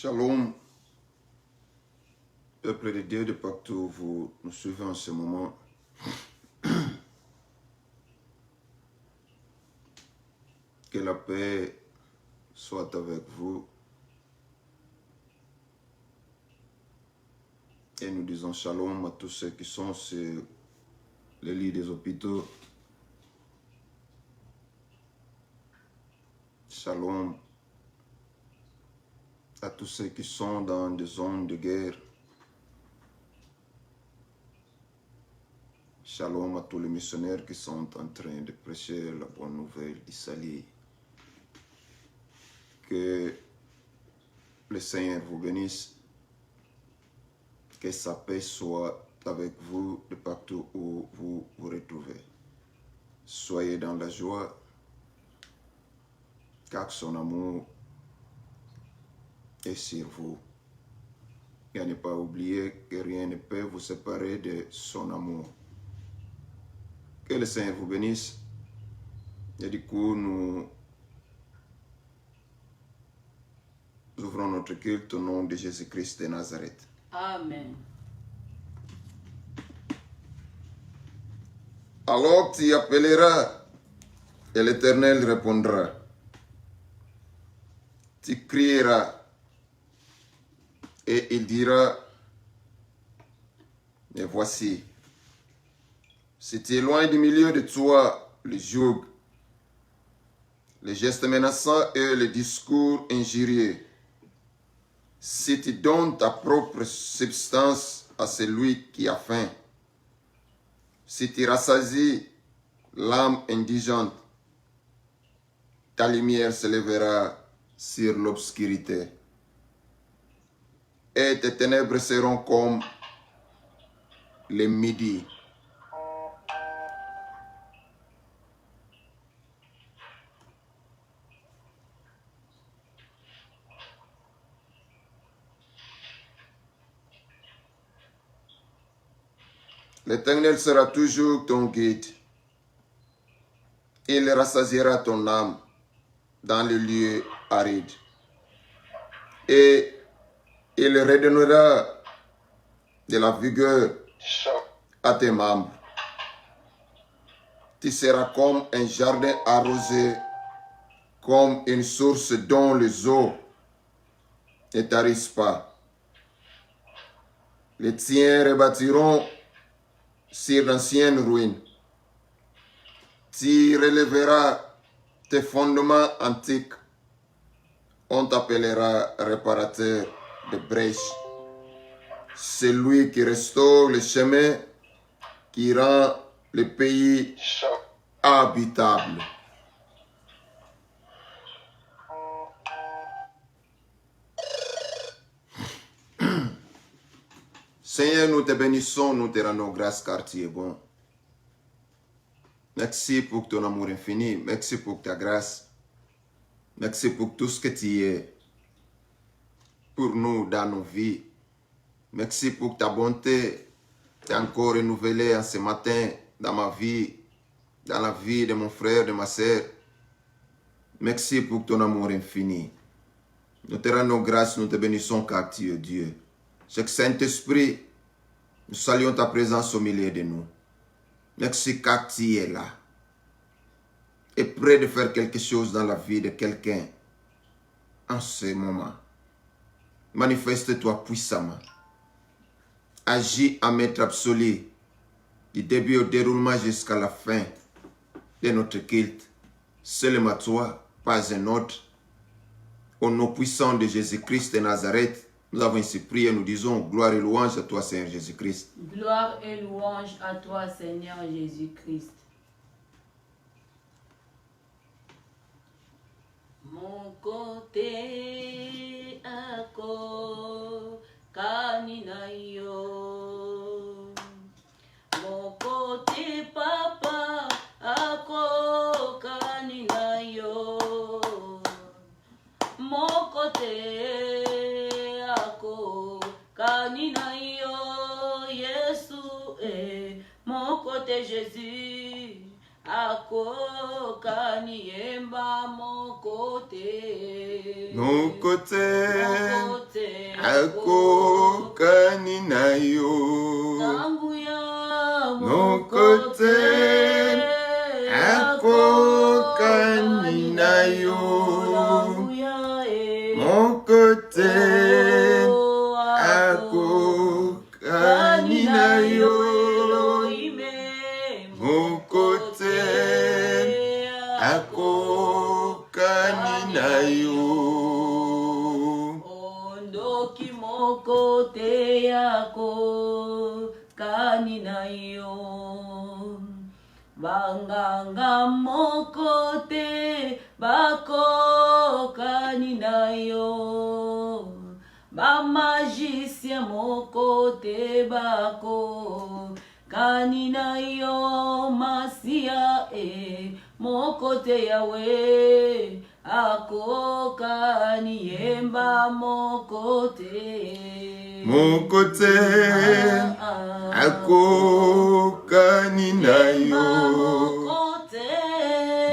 Shalom, peuple de Dieu de partout, vous nous suivez en ce moment. Que la paix soit avec vous. Et nous disons shalom à tous ceux qui sont sur les lits des hôpitaux. Shalom à tous ceux qui sont dans des zones de guerre. Shalom à tous les missionnaires qui sont en train de prêcher la bonne nouvelle du salut. Que le Seigneur vous bénisse. Que sa paix soit avec vous de partout où vous vous retrouvez. Soyez dans la joie, car son amour est sur vous. Et à ne pas oublier que rien ne peut vous séparer de son amour. Que le Seigneur vous bénisse. Et du coup, nous ouvrons notre culte au nom de Jésus-Christ de Nazareth. Amen. Alors tu appelleras et l'Éternel répondra. Tu crieras et il dira, mais voici, si tu éloignes du milieu de toi le joug, les gestes menaçants et les discours injurieux, si tu donnes ta propre substance à celui qui a faim, si tu rassasies l'âme indigente, ta lumière se lèvera sur l'obscurité. Et tes ténèbres seront comme le midi. L'Éternel sera toujours ton guide. Il rassasiera ton âme dans le lieu aride. Et il redonnera de la vigueur à tes membres. Tu seras comme un jardin arrosé, comme une source dont les eaux ne tarissent pas. Les tiens rebâtiront sur d'anciennes ruines. Tu relèveras tes fondements antiques. On t'appellera réparateur de brèches. Celui qui restaure le chemin, qui rend le pays habitable. Seigneur, nous te bénissons, nous te rendons grâce car tu es bon. Merci pour ton amour infini, merci pour ta grâce, merci pour tout ce que tu es pour nous dans nos vies. Merci pour ta bonté, tu as encore renouvelée en ce matin dans ma vie, dans la vie de mon frère, de ma sœur. Merci pour ton amour infini. Nous te rendons grâce, nous te bénissons car tu es Dieu. Chaque Saint-Esprit, nous saluons ta présence au milieu de nous. Merci car tu es là. Et prêt de faire quelque chose dans la vie de quelqu'un en ce moment. Manifeste-toi puissamment. Agis en maître absolu du début au déroulement jusqu'à la fin de notre culte. Seulement toi, pas un autre. Au nom puissant de Jésus-Christ de Nazareth, nous avons ainsi prié, nous disons gloire et louange à toi, Seigneur Jésus-Christ. Gloire et louange à toi, Seigneur Jésus-Christ. Mon côté ako kanina yo. Mon côté papa ako kanina yo. Mon côté ako kanina yo. Yesu mon côté Jésus ako akokaniemba mokote. Mokote akokani na yo. Tanguya Mokote akokani na yo. Mokote akokani na yo. Mokote akokani na yo. Ondoki mokote yako kanina yo. Banganga mokote bako kanina yo. Bamagicien mokote bako kanina yo. Masia mokote yawe ako kaniemba mokote. Mokote akokani na yo.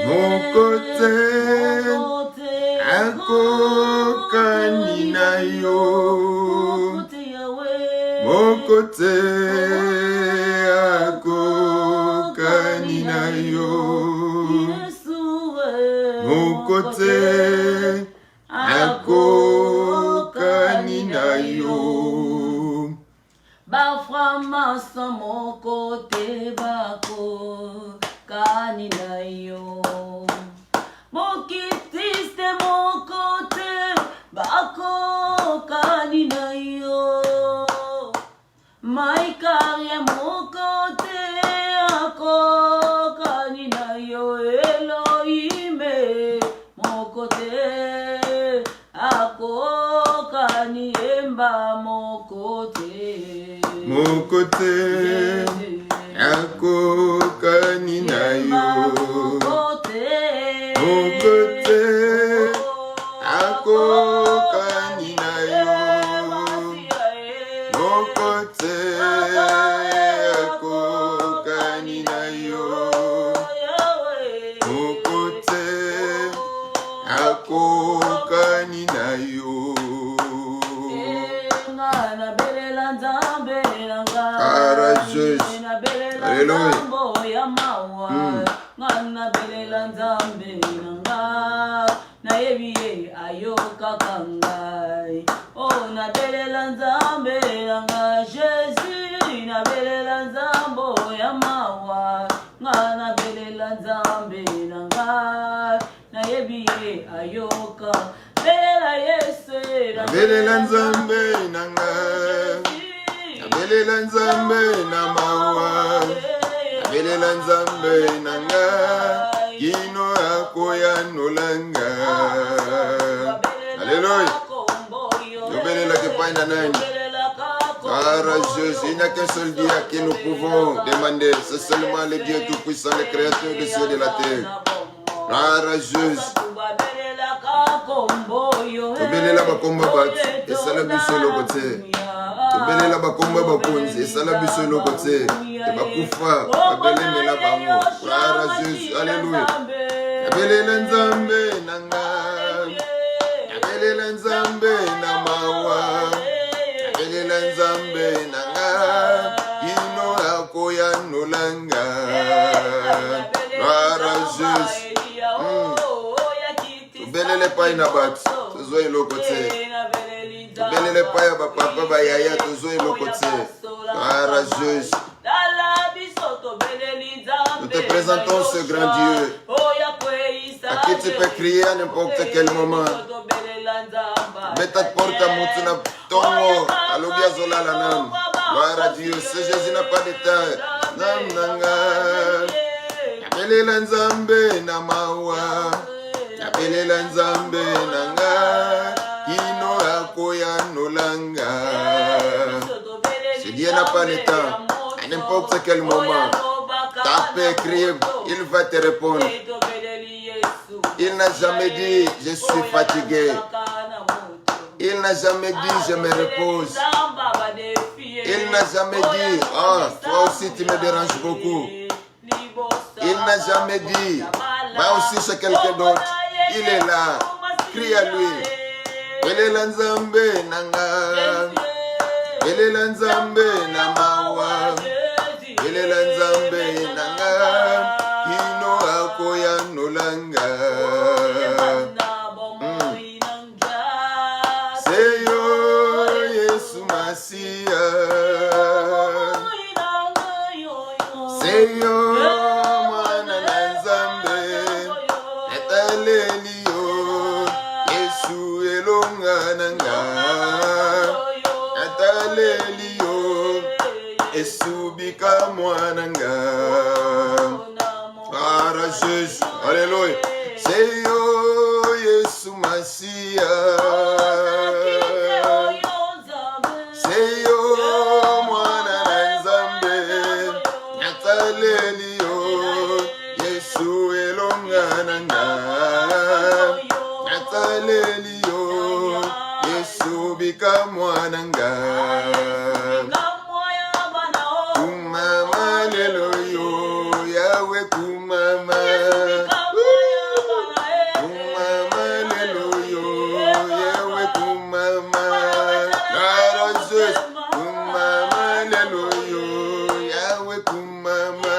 Mokote akokani na yo. Mokote akokani na yo. Mokote akokani na yo. Baframasa mokote bako kanina yo. Mokitiste mokote bako kanina yo. Maikaria mokote ako kanina yo. Elohime mokote ako kaniemba mokote. Mokote akokani na yo. Mokote akokani na yo. Mokote akokani na yo. Mokote akokani na yo. Courageuse. Alléluia. Ngana belela nzambe nanga na yebiye ayoka kangai. Oh na belela nzambe nanga Jésus na belela nzambo ya mawa. Ngana belela nzambe nanga na yebiye ayoka. Belela Yesu na belela nzambe nanga. Belela nzambe na mawa. Belela nzambe nanga kino akoya nolanga. Alléluia. Belela que pas na nani. Courageuse, il n'y a qu'un seul Dieu à qui nous pouvons demander. C'est seulement le Dieu tout-puissant, le créateur des cieux et de la terre. Courageuse. Belela bakomba batu esala biso eloko te. Belela bakomba bakonzi esala biso eloko te. Bakufa babelemela bango. Courageuse. Alléluia. Belela nzambe nanga. Belela nzambe na mawa. Belela nzambe nanga ino akoya nolanga. Courageuse. Belele pa ina batu tozo eloko te. Belele pa ya bapapa bayaya tozo eloko te. Courageuse. Nous te présentons ce grand Dieu à qui tu peux crier à n'importe quel moment. Meta porta mutuna tongo alobia zola la nam. Gloire à Dieu. Ce Jésus n'a pas de temps. Nam nanga. Belela nzambe na mawa. Belela nzambe nanga kino akoya nolanga. Ce Dieu n'a pas le temps. À n'importe quel moment, tape, crier, il va te répondre. Il n'a jamais dit je suis fatigué. Il n'a jamais dit je me repose. Il n'a jamais dit toi aussi tu me déranges beaucoup. Il n'a jamais dit, va aussi chez quelqu'un d'autre. Il est là. Crie à lui. Belela nzambe nanga. Belela nzambe namawa. Belela nzambe nanga. Kino akoya nolanga. Seyo Yesu Masia. Seyo mwana na nzambe. Etaleliyo. Yesu elonga nanga. Etaleliyo. Yesu bika mwananga. Para Jésus. Alléluia. Seyo Yesu Masia. Seyo mwana na nzambe. Nataleliyo. Yesu elonga nanga. Nataleliyo. Yesu bika mwananga. Kumama leloyo. Yawe kumama. Kumama leloyo. Yawe kumama. Garajes. Kumama leloyo. Yawe kumama.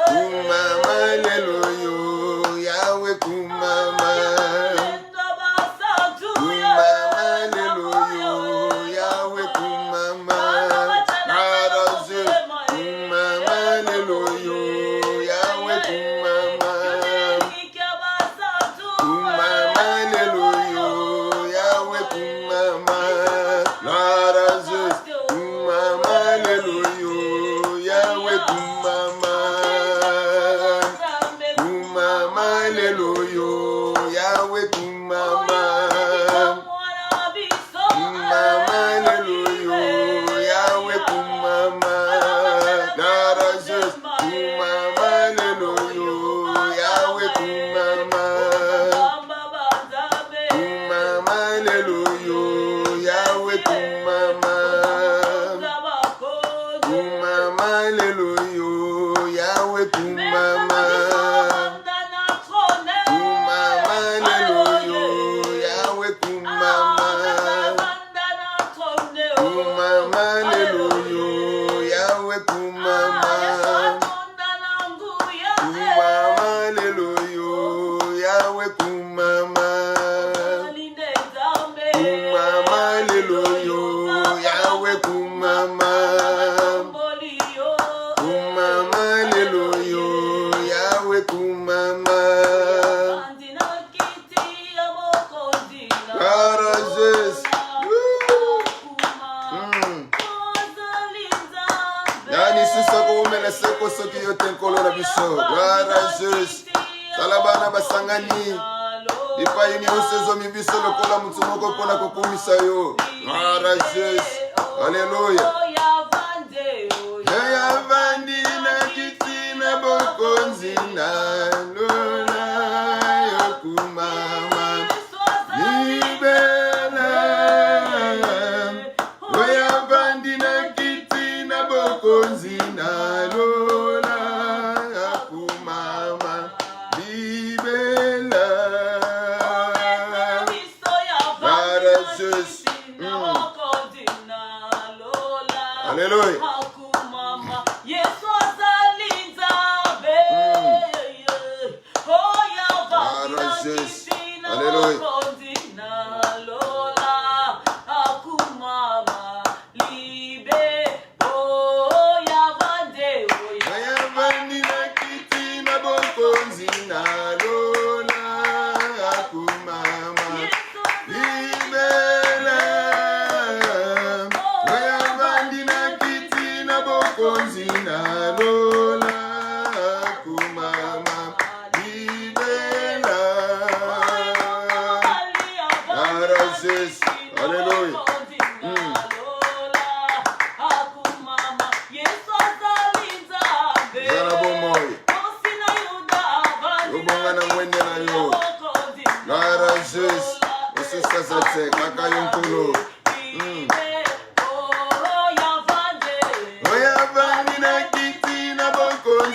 Kumama leloyo. Yawe kumama. Kumama leloyo. Yawe kumama. Garajes. Kumama leloyo. Yawe kumama. Kumama leloyo. Yawe kumama. Garajes. Kumama leloyo. Yawe kumama. Kumama leloyo. Yawe kumama. Kumama leloyo. Yawe kumama. Garajes. Kumama leloyo. Yawe kumama. Kumama leloyo. Yawe kumama. Kumama leloyo. Yawe kumama. Kumama leloyo. Yawe kumama. Kumama leloyo. Yawe kumama. Kumama leloyo. Yawe kumama. Kumama leloyo. Yawe kumama. Kumama leloyo. Yawe kumama. Garages. Yani sisoko umele seko soki yote nkolo na biso. Garages. Salabana basangani. Ipa yini usezo mibiso lokola mutu moko pona kokumisa yo. Garages. Alléluia. Yaya vandi na kiti na bokonzi na lola yokumama. Libela. Yaya vandi na kiti na bokonzi na lola yokumama. Libela. Garages. Alléluia. Garages. Alléluia. Yaya vandi na kiti na bokonzi na lola yokumama. Libela. Yaya vandi na kiti na bokonzi na lola yokumama. Libela. Garages. Alléluia. Zara bomoy. Yobonga na mwende na yo. Garages. Osesa sese kaka yonkolo. Oya vandi na kiti na bokonzi.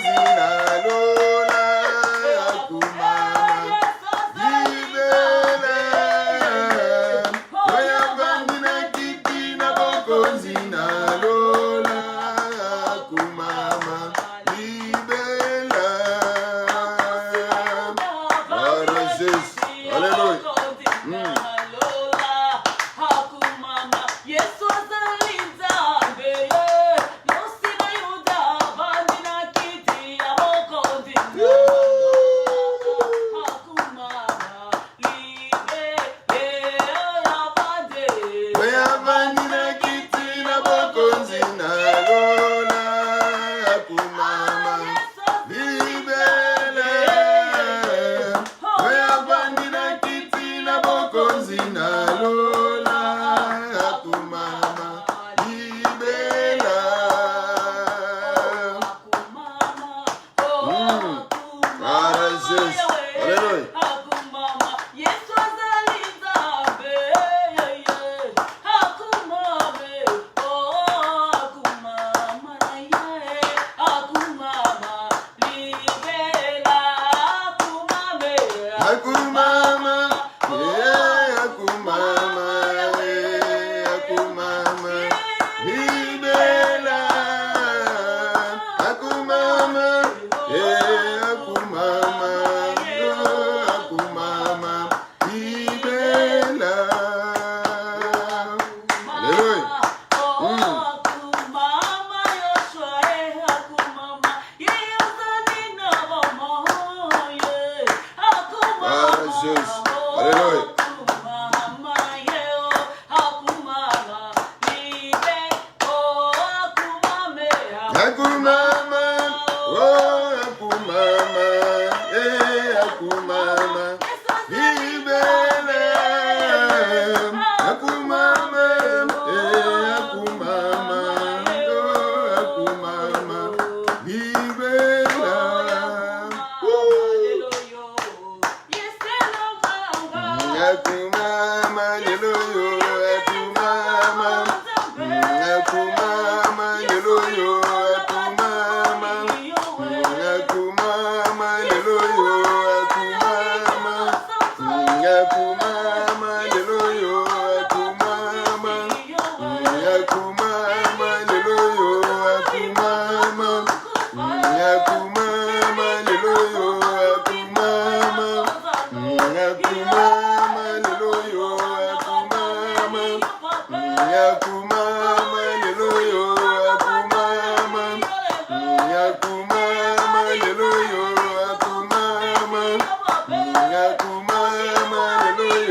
Akumama, akumama, akumama, ibela. Akumama, akumama, akumama, ibela. Hallelujah. Hallelujah.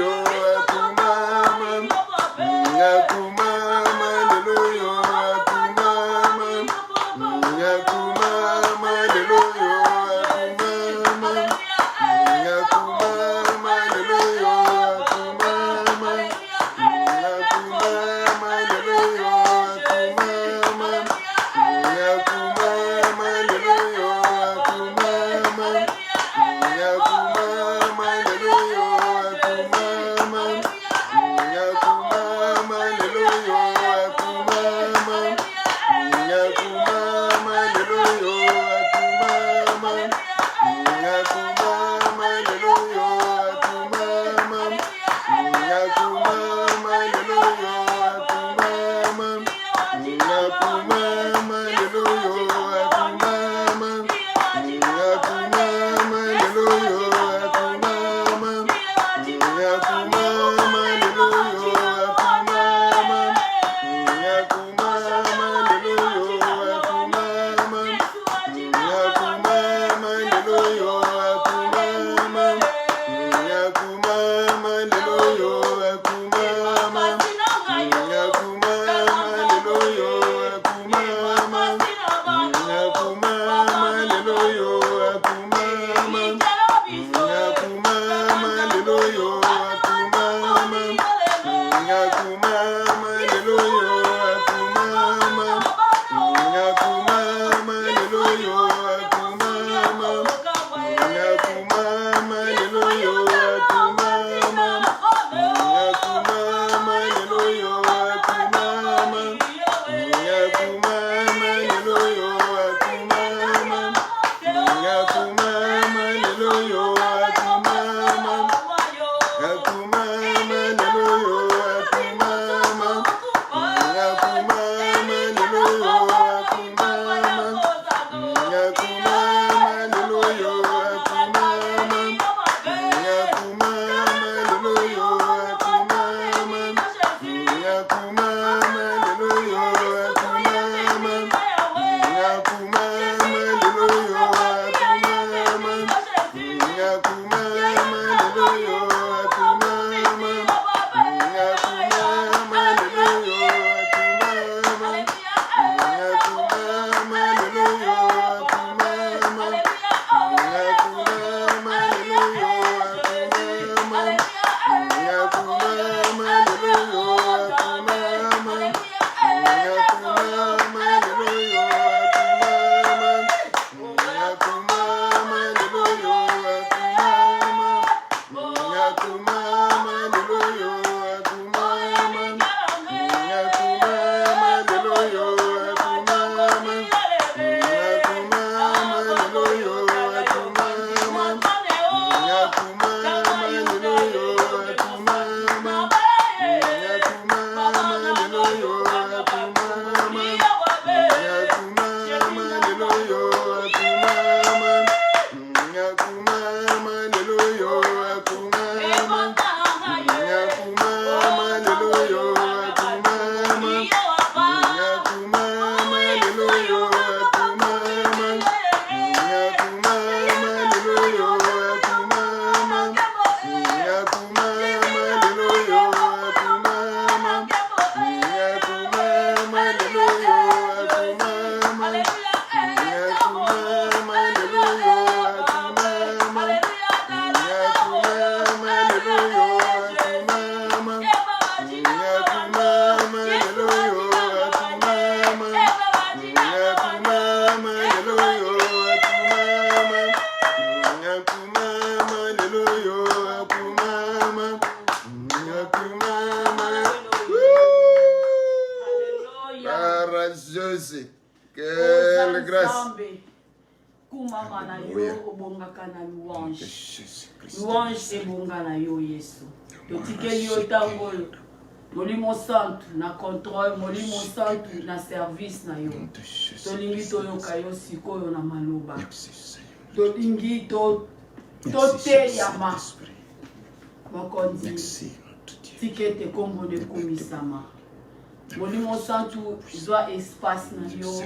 Quelle grâce. Kumama yo obongaka na louange. Louange ebonga na yo Yesu. Totikeli yo tango Molimo Santo na contrôle, Molimo Santo na service na yo. Tolingi toyoka yo sikoyo na maloba. Tolingi toteyama. Mokonzi. Tikete kombo de komisama. Molimo Santo zwa espace na yo.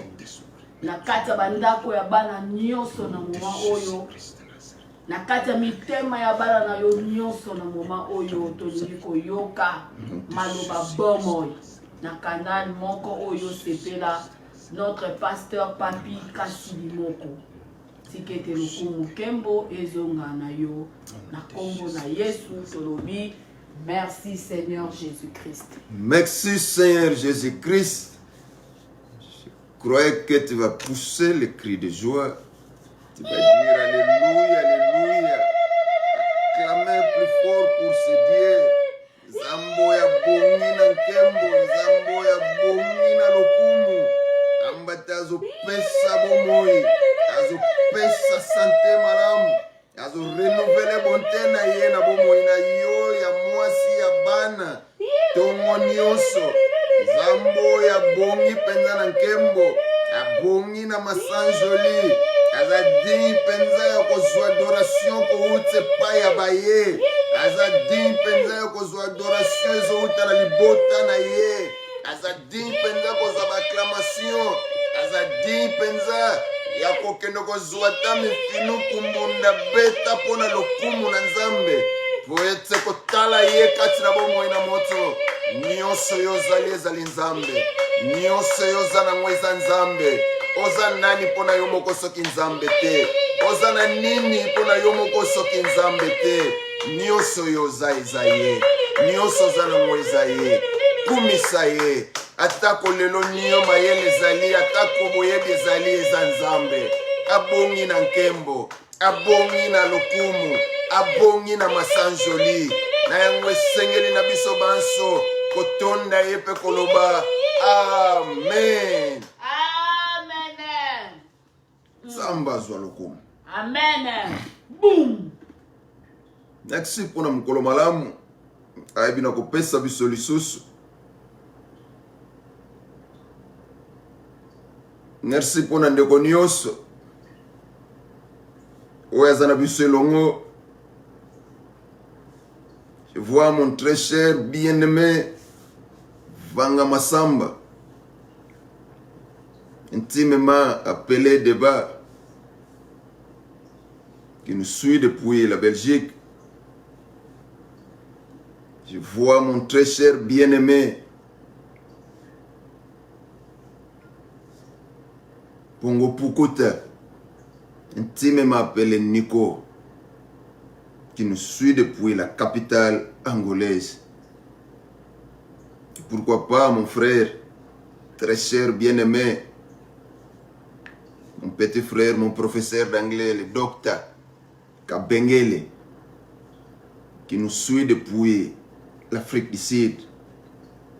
Na kati ya bandako ya bana nyonso na moma oyo. Na kati ya mitema ya bana na yo nyonso na moma oyo tolingi koyoka maloba bomoi. Na canal moko oyo sepela notre pasteur Papi Kasili Moko. Tikete lokumu kembo ezonga na yo. Na kombo na Yesu tolobi. Merci Seigneur Jésus-Christ. Merci Seigneur Jésus-Christ. Je croyais que tu vas pousser le cri de joie. Tu vas dire Alléluia, Alléluia. Acclamez plus fort pour ce Dieu. Zambo ya bongi na nkembo, zambo ya bongi na lokumu. Ambata azo pesa bomoi, azo pesa sante malamu, azo renouveler bonté na ye na bomoi na yo ya mwasi ya bana. Tongo nyonso. Zambo ya bongi penza na nkembo, ya bongi na masanjoli, azadi penza ya kozwa adoration ko ute pa ya baye, azadi penza ya kozwa adoration ezo uta na libota na ye, azadi penza kozwa acclamation, azadi penza ya kokendo kozwa ta mifinu kumbunda beta pona lokumu na nzambe, po ete kotala ye kati na bomoi na moto. Nyonso yo zali ezali nzambe, nyonso yo zana ngweza nzambe. Oza nani pona yo moko soki nzambe te, oza na nini pona yo moko soki nzambe te. Nyonso yo za eza ye, nyonso zana ngweza ye, kumisa ye. Atako lelo niyo mayele ezali, atako boyebi ezali eza nzambe. Abongi na nkembo, abongi na lokumu, abongi na masanjoli. Na yango esengeli na biso banso kotonda ye pe koloba amen. Amen. Samba zwa lokumu. Amen. Boom. Merci pona mukolo malamu. Ayebi na kopesa biso lisusu. Merci pona ndeko nyonso oyo aza na biso elongo. Je vois mon très cher bien-aimé Vanga Massamba, intimement appelé Débat, qui nous suit depuis la Belgique. Je vois mon très cher bien-aimé Pongo Pukuta, intimement appelé Nico, qui nous suit depuis la capitale angolaise. Et pourquoi pas mon frère, très cher, bien-aimé, mon petit frère, mon professeur d'anglais, le docteur Kabengele, qui nous suit depuis l'Afrique du Sud.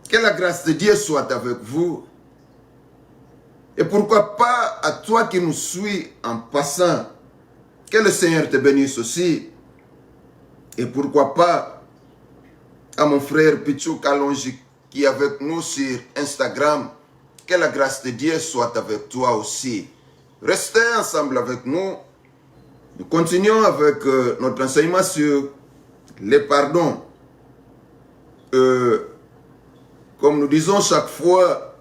Que la grâce de Dieu soit avec vous. Et pourquoi pas à toi qui nous suis en passant, que le Seigneur te bénisse aussi. Et pourquoi pas à mon frère Pichou Kalonji qui est avec nous sur Instagram. Que la grâce de Dieu soit avec toi aussi. Restez ensemble avec nous. Nous continuons avec notre enseignement sur les pardons. Comme nous disons chaque fois,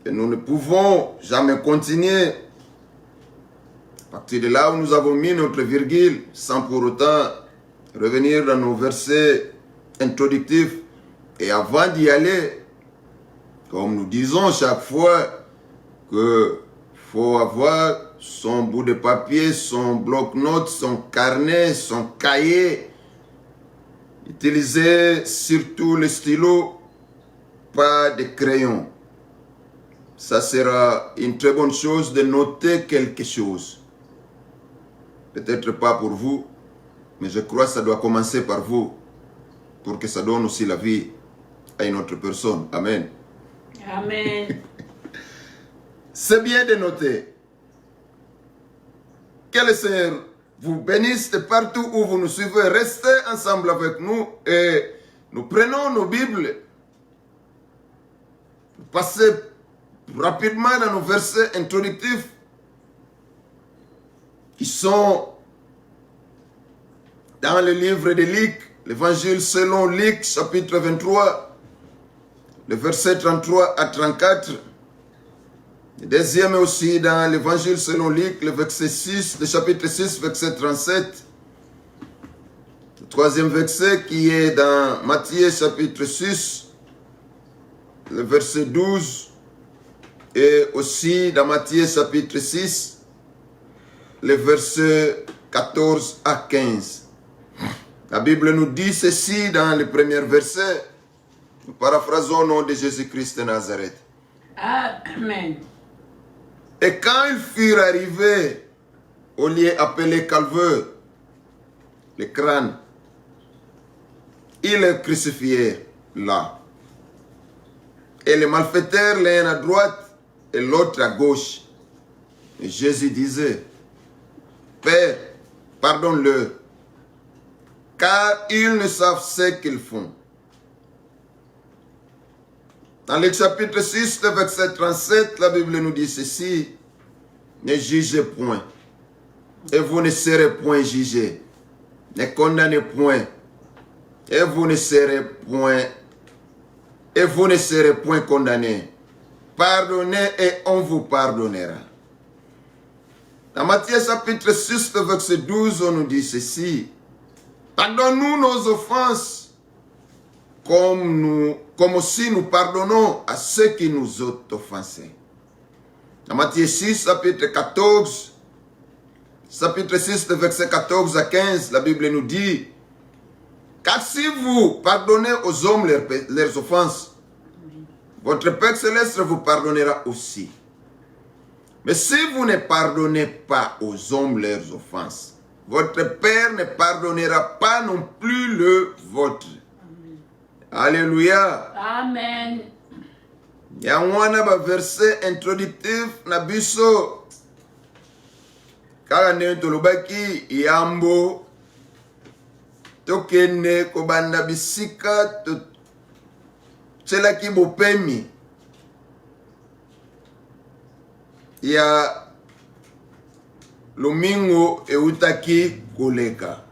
nous ne pouvons jamais continuer à partir de là où nous avons mis notre virgule, sans pour autant revenir dans nos versets introductifs. Et avant d'y aller, comme nous disons chaque fois, qu'il faut avoir son bout de papier, son bloc-notes, son carnet, son cahier. Utilisez surtout le stylo, pas de crayon. Ça sera une très bonne chose de noter quelque chose. Peut-être pas pour vous, mais je crois que ça doit commencer par vous, pour que ça donne aussi la vie à une autre personne. Amen. Amen. C'est bien de noter. Que le Seigneur vous bénisse de partout où vous nous suivez. Restez ensemble avec nous et nous prenons nos Bibles. Passez rapidement dans nos versets introductifs qui sont dans le livre de Luc, l'évangile selon Luc, chapitre 23, le verset 33 à 34. Le deuxième est aussi dans l'évangile selon Luc, le verset 6, le chapitre 6, verset 37. Le troisième verset qui est dans Matthieu, chapitre 6, le verset 12. Et aussi dans Matthieu, chapitre 6, le verset 14 à 15. La Bible nous dit ceci dans le premier verset. Nous paraphrasons au nom de Jésus-Christ de Nazareth. Amen. Et quand ils furent arrivés au lieu appelé Calvaire, le crâne, ils le crucifièrent là. Et les malfaiteurs, l'un à droite et l'autre à gauche. Et Jésus disait, Père, pardonne-le, car ils ne savent ce qu'ils font. Dans le chapitre 6, le verset 37, la Bible nous dit ceci, ne jugez point, et vous ne serez point jugés. Ne condamnez point, et vous ne serez point condamnés. Pardonnez et on vous pardonnera. Dans Matthieu chapitre 6, le verset 12, on nous dit ceci, pardonne-nous nos offenses, comme aussi nous pardonnons à ceux qui nous ont offensés. Dans Matthieu 6, chapitre 14, chapitre 6, verset 14 à 15, la Bible nous dit, car si vous pardonnez aux hommes leurs offenses, votre Père Céleste vous pardonnera aussi. Mais si vous ne pardonnez pas aux hommes leurs offenses, votre Père ne pardonnera pas non plus le vôtre. Alléluia. Amen. Yangwana ba verset introductif na biso. Kaka ne tolobaki yambo tokene kobanda bisika to tselaki bopemi ya lomingo eutaki koleka.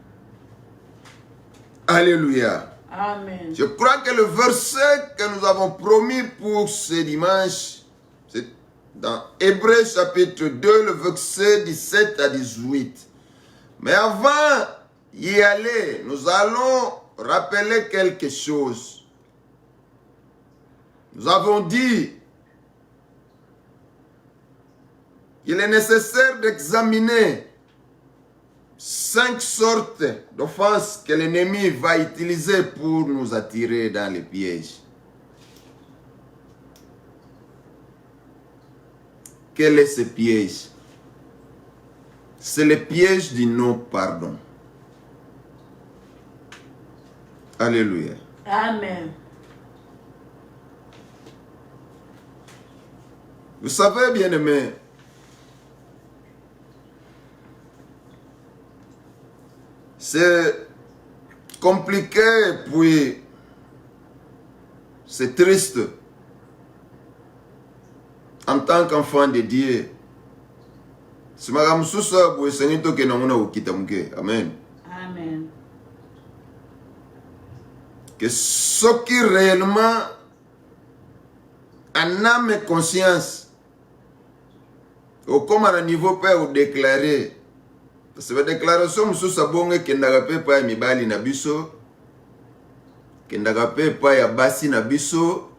Alléluia. Amen. Je crois que le verset que nous avons promis pour ce dimanche, c'est dans Hébreux chapitre 2, le verset 17 à 18. Mais avant d'y aller, nous allons rappeler quelque chose. Nous avons dit qu'il est nécessaire d'examiner 5 sortes d'offenses que l'ennemi va utiliser pour nous attirer dans les pièges. Quel est ce piège? C'est le piège du non-pardon. Alléluia. Amen. Vous savez, bien-aimés, c'est compliqué, puis c'est triste en tant qu'enfant de Dieu. Simagam susa boy senito ke namuna ukita muke. Amen. Amen. Que ce qui réellement en âme et conscience au comme à niveau père ou déclarer parce que déclaration mususa bonge kendaga pe pa mibali na biso kendaga pe pa ya basi na biso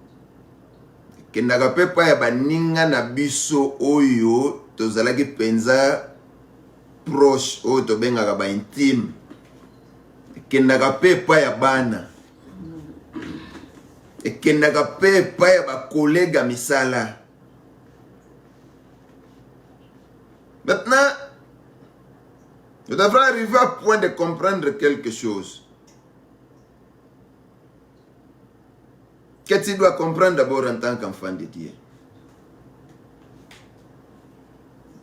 kendaga pe pa ya baninga na biso oyo tozalaki penza proche oyo tobengaka ba intime kendaga pe pa ya bana ekendaka pe pa ya ba collègue misala. Maintenant, je devrais arriver à point de comprendre quelque chose. Que tu dois comprendre d'abord en tant qu'enfant de Dieu.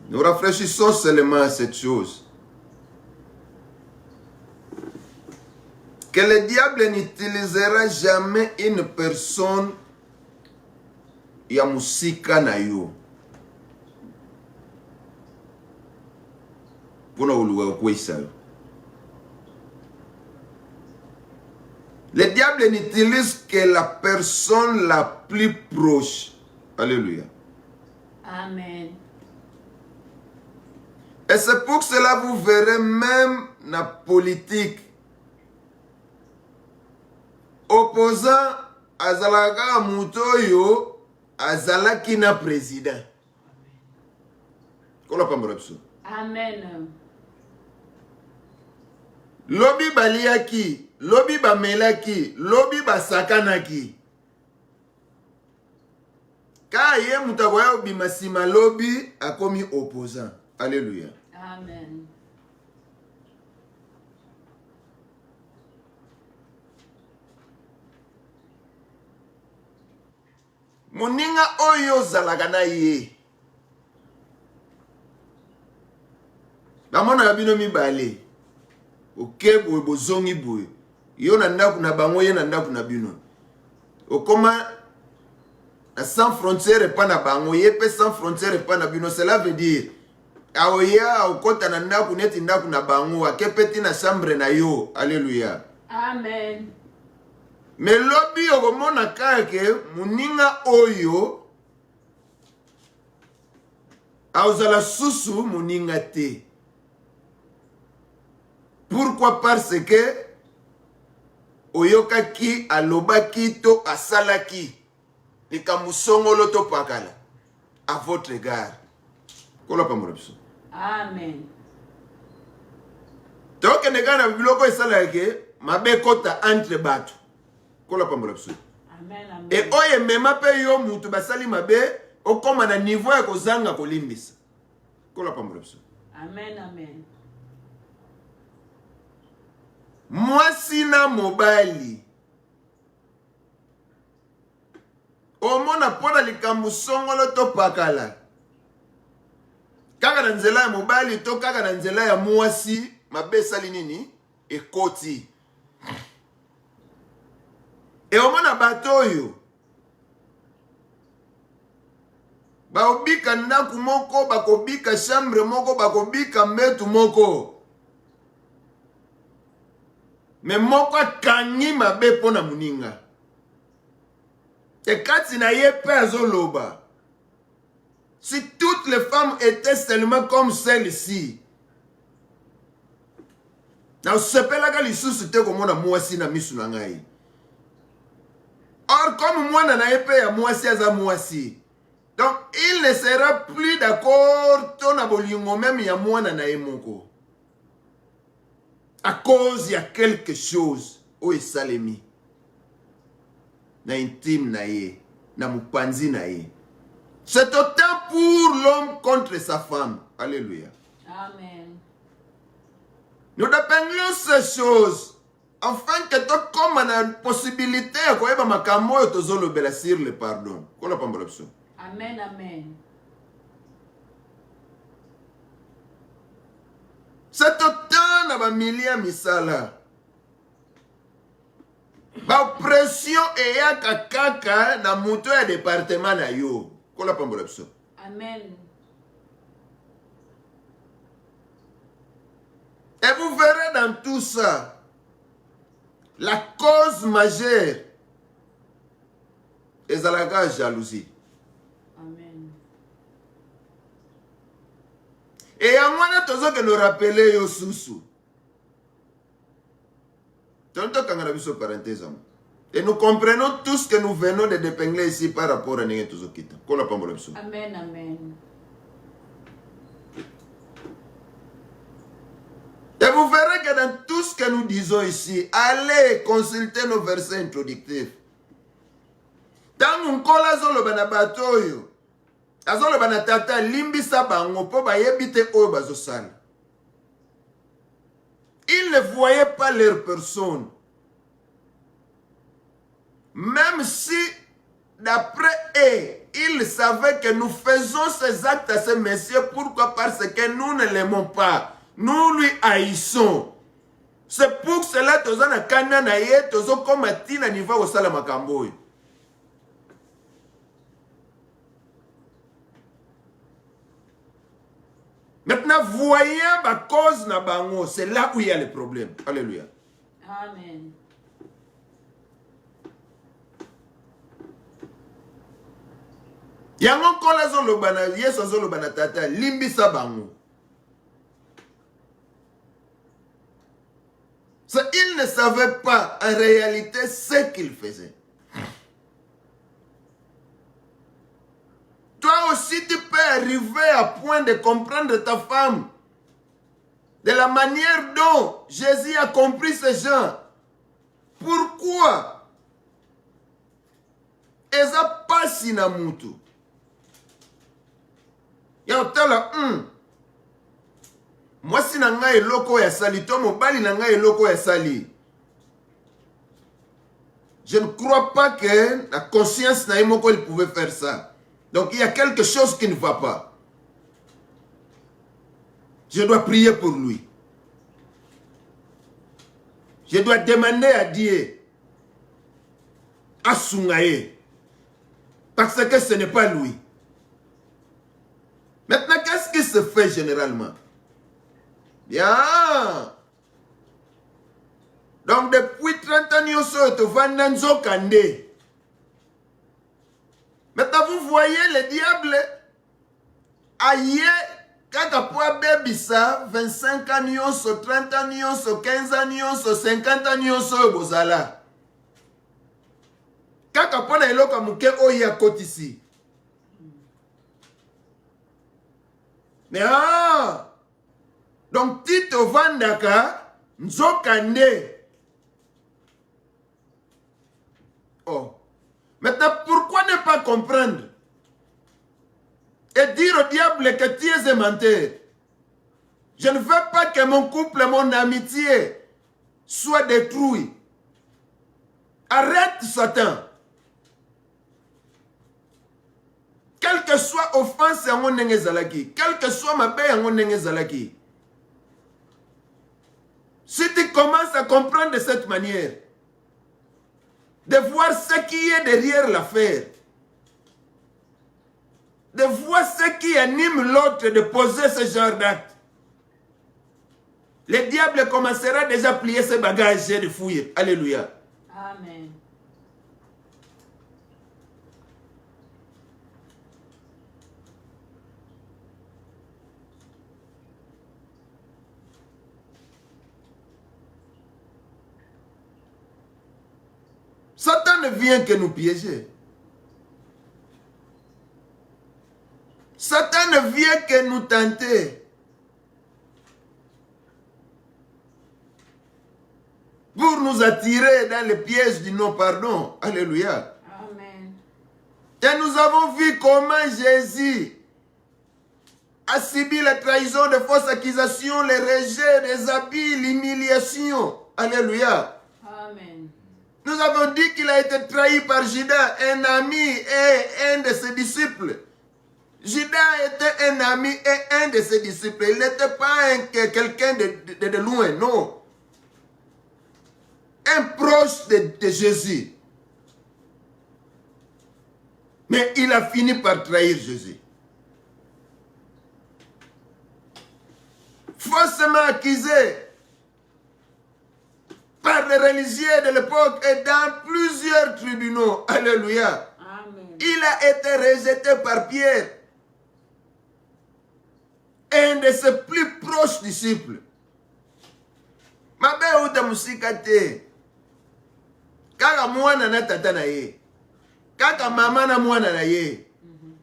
Nous réfléchissons seulement à cette chose. Que le diable n'utilisera jamais une personne ya musika na yo. Le diable n'utilise que la personne la plus proche. Alléluia. Amen. Et c'est pour cela que vous verrez même la politique. Opposant Azalaga Mutoyo, Azalaki na président. Amen. Lobi baliaki, lobi bamelaki, lobi basakanaki. Ka ye mutakoya obimasima lobi akomi opposant. Alléluia. Amen. Moninga oyo zalagana ye. Bamona bino mibale. Oke boye bozongi boye. Yo na ndaku na bango ye na ndaku na bino. Okoma na sans frontière pa na bango ye pe sans frontière pa na bino. Cela veut dire aoya okota na ndaku neti ndaku na bango akepeti na chambre na yo. Alléluia. Amen. Mais lobi okomona kake muninga oyo aozala susu muninga te. Pourquoi? Parce que oyokaki alobaki to asalaki likamusongolo to pakala à votre égard. Amen. Donc negana biloko esalaki mabe kota entre bato. Amen. Amen. Et oye mema pe yo mutu basali mabe okoma na niveau ya kozanga kolimbisa. Amen. Amen. Mwasi na mobali omona pona likambo songolo to pakala kaka na nzela ya mobali to kaka na nzela ya mwasi mabesali nini ekoti e omona bato oyo baobika ndaku moko bakobika chambre moko bakobika mbetu moko me moko akangi mabe pona muninga et kati na ye pe azoloba si toutes les femmes étaient seulement comme celle-ci na osepelaka lisusu te komona mwasi na misu na ngai. Or comme mwana na ye pe ya mwasi aza mwasi, donc il ne sera plus d'accord to na bolingo même ya mwana na ye moko à cause ya quelque chose o esalemi na intime na ye na mupanzi na ye. C'est autant pour l'homme contre sa femme. Alléluia. Amen. Nous dépeignons ces choses afin que tu comme une possibilité de makambo tozolobela sur le pardon. Amen. Amen. C'est autant na ba milia misala. Ba pression eyaka kaka na muto ya département na yo. Amen. Et vous verrez dans tout ça, la cause majeure est la jalousie. Amen. Et à moi, nous que nous rappeler yo susu. Et nous comprenons tous que nous venons de dépingler ici par rapport à Nengen Tuzokita. Amen, amen. Et vous verrez que dans tout ce que nous disons ici, allez consulter nos versets introductifs. Dans nous collons le banabatoyo, azolo banatata limbisa bango po bayebite oyo bazosala. Ils ne voyaient pas leur personne. Même si, d'après eux, ils savaient que nous faisons ces actes à ce monsieur. Pourquoi? Parce que nous ne l'aimons pas. Nous lui haïssons. C'est pour cela que nous avons kananaye, nous avons comme tina niveau au salamakamboy. Maintenant, voyez ma cause na bango, c'est là où il y a le problème. Alléluia. Amen. Yango kola zolo bana yeso zolo bana tata limbisa bango. Il ne savait pas en réalité ce qu'il faisait. Toi aussi tu peux arriver à point de comprendre ta femme de la manière dont Jésus a compris ces gens. Pourquoi? Eza pasi na mutu. Yaotala moi si na ngai eloko ya sali to mobali na ngai eloko ya sali. Je ne crois pas que la conscience na yemoko il pouvait faire ça. Donc il y a quelque chose qui ne va pas. Je dois prier pour lui. Je dois demander à Dieu à Sungaye parce que ce n'est pas lui. Maintenant, qu'est-ce qui se fait généralement? Bien. Donc, depuis 30 ans, tu vas dans Kande. Maintenant, vous voyez le diable aïe, quand après baby ça, 25 ans, 30 ans, 15 ans, 50 ans, bozala. Quand après le kamuke oya kotisi. Mais donc Tito Vandaka, Nzokande. Oh. Maintenant, pourquoi ne pas comprendre et dire au diable que tu es un menteur? Je ne veux pas que mon couple, mon amitié soit détruit. Arrête Satan. Quelle que soit offense à mon nengezalaki, quelle que soit ma paix à mon nengezalaki. Si tu commences à comprendre de cette manière, de voir ce qui est derrière l'affaire, de voir ce qui anime l'autre de poser ce genre d'acte, le diable commencera déjà à plier ses bagages et de fuir. Alléluia. Amen. Satan ne vient que nous piéger. Satan ne vient que nous tenter. Pour nous attirer dans le piège du non-pardon. Alléluia. Amen. Et nous avons vu comment Jésus a subi la trahison, de fausses accusations, le rejet des habits, l'humiliation. Alléluia. Amen. Nous avons dit qu'il a été trahi par Judas, un ami et un de ses disciples. Judas était un ami et un de ses disciples. Il n'était pas quelqu'un de loin, non. Un proche de Jésus. Mais il a fini par trahir Jésus. Faussement accusé responsables religieux de l'époque et dans plusieurs tribunaux. Alléluia. Amen. Il a été rejeté par Pierre, un de ses plus proches disciples. Mabe uta musika te. Kaka mwana na tata na ye. Kaka mama na mwana na ye.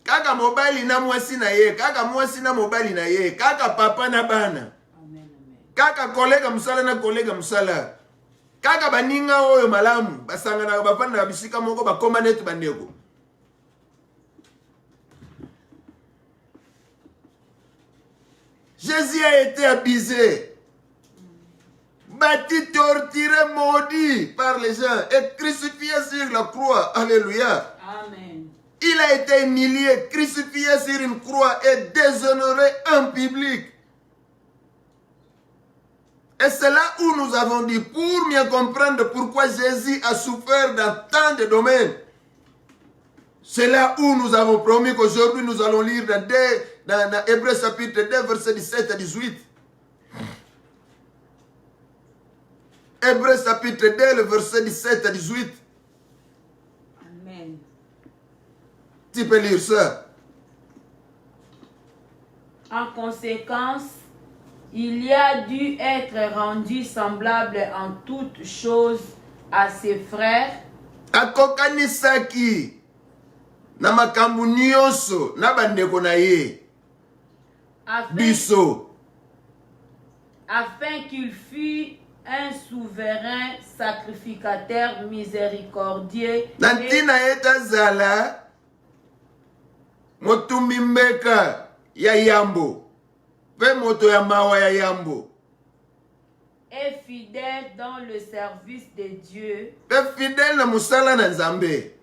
Kaka mobali na mwasi na ye. Kaka mwasi na mobali na ye. Kaka papa na bana. Amen. Kaka kolega musala na kolega musala. Kaka baninga oyo malamu. Basanga na bapana na bisika moko bakoma netu bandeko. Jésus a été abusé, battu, torturé, maudit par les gens et crucifié sur la croix. Alléluia. Amen. Il a été humilié, crucifié sur une croix et déshonoré en public. Et c'est là où nous avons dit, pour mieux comprendre pourquoi Jésus a souffert dans tant de domaines. C'est là où nous avons promis qu'aujourd'hui nous allons lire dans Hébreux chapitre 2, versets 17 à 18. Hébreux chapitre 2, le verset 17 à 18. Amen. Tu peux lire ça. En conséquence, il y a dû être rendu semblable en toutes choses à ses frères. Akokanisaki na makambu nyonso na bandeko na ye. Biso. Afin qu'il fût un souverain sacrificateur miséricordieux. Nantina etazala motumbi mbeka ya yambo. Pe moto ya mawa ya yambo. Et fidèle dans le service de Dieu. Pe fidèle na musala na Nzambe.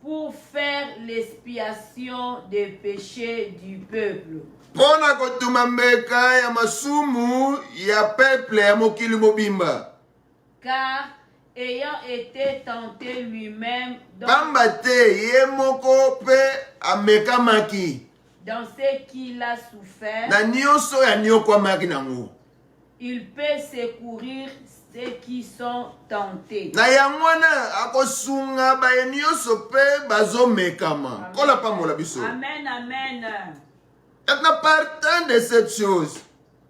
Pour faire l'expiation des péchés du peuple. Pona kotuma mbeka ya masumu ya peuple ya mokili mobimba. Car ayant été tenté lui-même Bamba te ye moko pe amekamaki. dans ce qu'il a souffert, Na nyonso ya nyokwamaki nango. il peut secourir ceux qui sont tentés. Na yangwana akosunga baye nyonso pe bazomekama. Kola pambola biso. Amen, amen. Maintenant, partant de cette chose,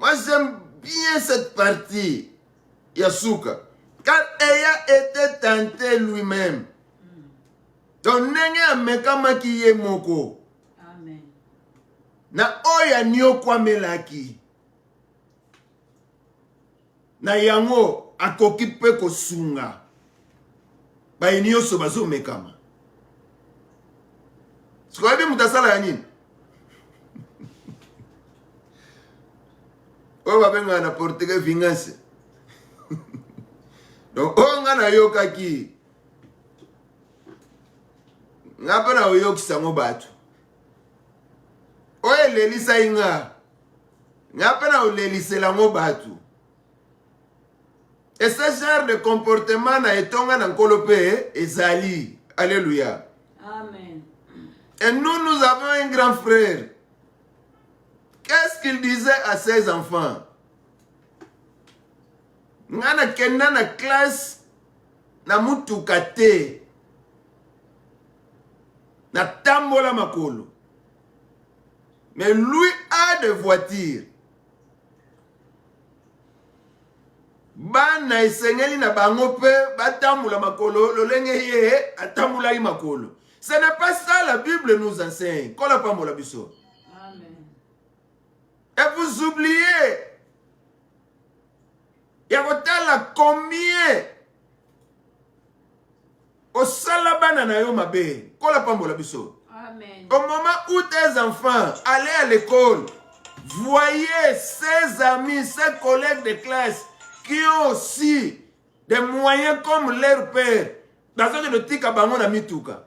moi j'aime bien cette partie, Yasuka, car ayant été tenté lui-même, donc nenge amekama ki ye moko, Amen. na oya nyokwa melaki, na yango akoki pe kosunga, ba nyonso bazo mekama. Sikoyebi mutasala ya nini? O babenga na portugais vingança. Donc onga na yokaki. Ngapa na oyokisa ngo batu. Oye lelisa inga. Ngapa na olelisela ngo batu. Et ce genre de comportement na etonga na nkolope ezali. Alléluia. Amen. Et nous avons un grand frère. Qu'est-ce qu'il disait à ses enfants? Ngana kenda na classe na mutuka te. Na tambola makolo. Mais lui a des voitures. Bana esengeli na bango pe batambola makolo lolenge ye atambola makolo. Ce n'est pas ça la Bible nous enseigne. Kola pambola biso. Et vous oubliez, il y a combien au salabana na yo mabe, kola pambola biso. Amen. Au moment où tes enfants allaient à l'école, voyez ses amis, ses collègues de classe qui ont aussi des moyens comme leur père, dans un tika bango na mituka.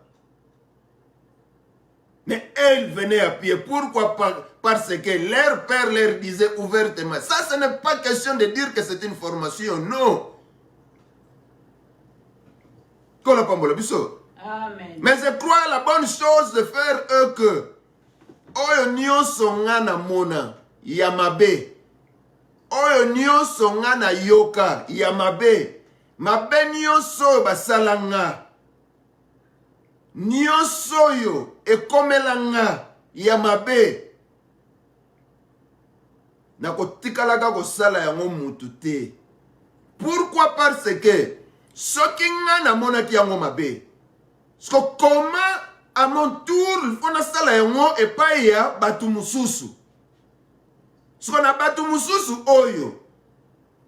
Mais elles venaient à pied. Pourquoi? Parce que leur père leur disait ouvertement. Ça, ce n'est pas question de dire que c'est une formation. Non. Amen. Mais je crois la bonne chose de faire est que oyo nyonso nga na mona ya mabe. Oyo nyonso nga na yoka ya mabe. mabe nyonso oyo basala nga, nyonso oyo ekomela nga ya mabe, nakotikalaka kosala yango mutu te. Pourquoi? Parce que soki nga namonaki yango mabe, comment à mon tour il faut nasala yango epai ya batu mususu. Soko na batu mususu oyo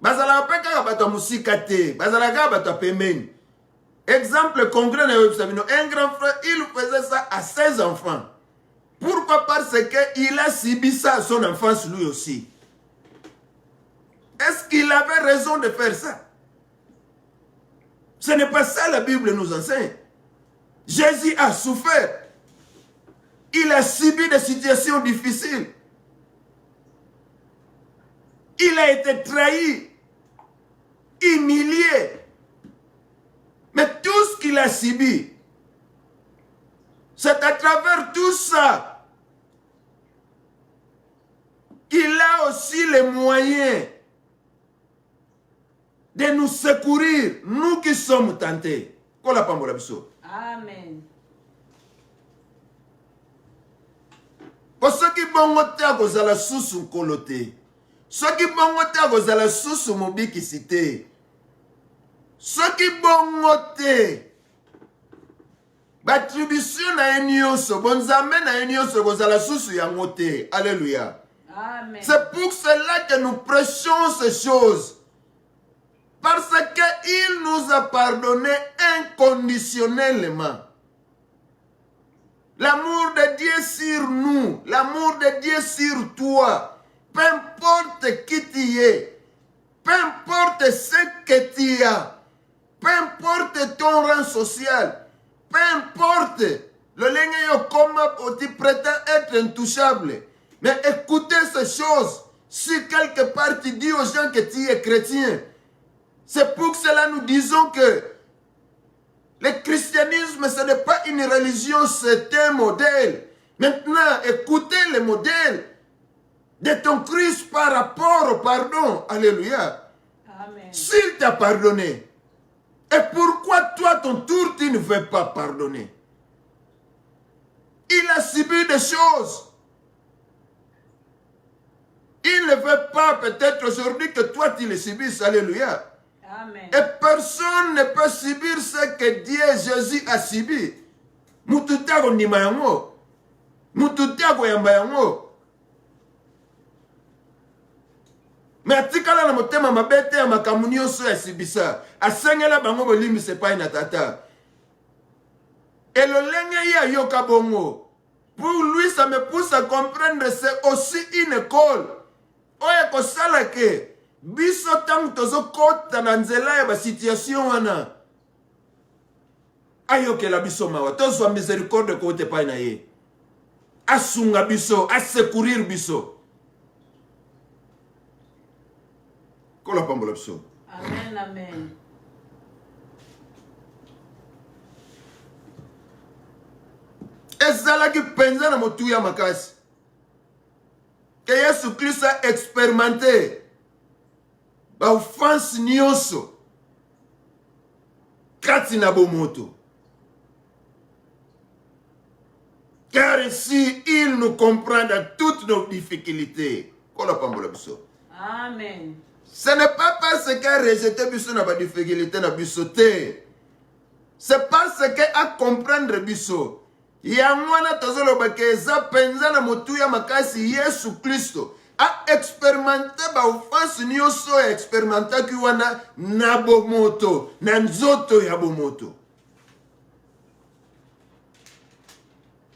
bazala pe kaka batu ya musika te, bazala kaka batu ya pembeni. Exemple concret na yo sabino, un grand frère il faisait ça à 16 enfants. Pourquoi? Parce que il a subi ça à son enfance lui aussi. Est-ce qu'il avait raison de faire ça? Ce n'est pas ça la Bible nous enseigne. Jésus a souffert. Il a subi des situations difficiles. Il a été trahi, humilié. Mais tout ce qu'il a subi, c'est à travers tout ça qu'il a aussi les moyens de nous secourir, nous qui sommes tentés. Amen. Pour ceux qui bongo te akozala susu kolote, ceux qui bongo te akozala susu mobikisi te, ceux qui bongo te battribution na enyoso, bonzambe na enyoso kozala susu yango te. Alléluia. Amen. C'est pour cela que nous prêchons ces choses. Parce qu'il nous a pardonné inconditionnellement. L'amour de Dieu sur nous, l'amour de Dieu sur toi, peu importe qui tu es, peu importe ce que tu as, peu importe ton rang social, peu importe le ligne comme tu prétends être intouchable, mais écoutez ces choses. Si quelque part tu dis aux gens que tu es chrétien, c'est pour cela nous disons que le christianisme, ce n'est pas une religion, c'est un modèle. Maintenant, écoutez le modèle de ton Christ par rapport au pardon. Alléluia. Amen. S'il t'a pardonné, et pourquoi toi, ton tour, tu ne veux pas pardonner? Il a subi des choses. Il ne veut pas peut-être aujourd'hui que toi, tu les subisses. Alléluia. Amen. Et personne ne peut subir ce que Dieu, Jésus a subi. Mututako ndima yango. Mututako yamba yango. Mais atikala na motema mabete ya makamu nyonso ya sibisa. Asengela bango bolimi sepai na tata. Et le lenge ya yoka bongo. Pour lui, ça me pousse à comprendre, c'est aussi une école. Oya kosala ke. Biso tangu tozo kota na nzela ya ba situation wana. Ayoke la biso mawa. Tozo miséricorde kote pa na ye. Asunga biso, asecourir biso. Kola pambola biso. Amen, amen. Ezalaki penza na motu ya makasi. Que Yesu Christ a expérimenté ba offense nyonso kati na bomoto. Car ici, il nous comprend dans toutes nos difficultés. Amen. Ce n'est pas parce qu'il a rejeté biso na ba difficulté na biso te. C'est parce qu'il a comprendre biso. Ya mwana tozoloba ke eza penza na motu ya makasi Yesu Kristo a expérimenté ba offense nyonso ya expérimentaki wana na bomoto, na nzoto ya bomoto.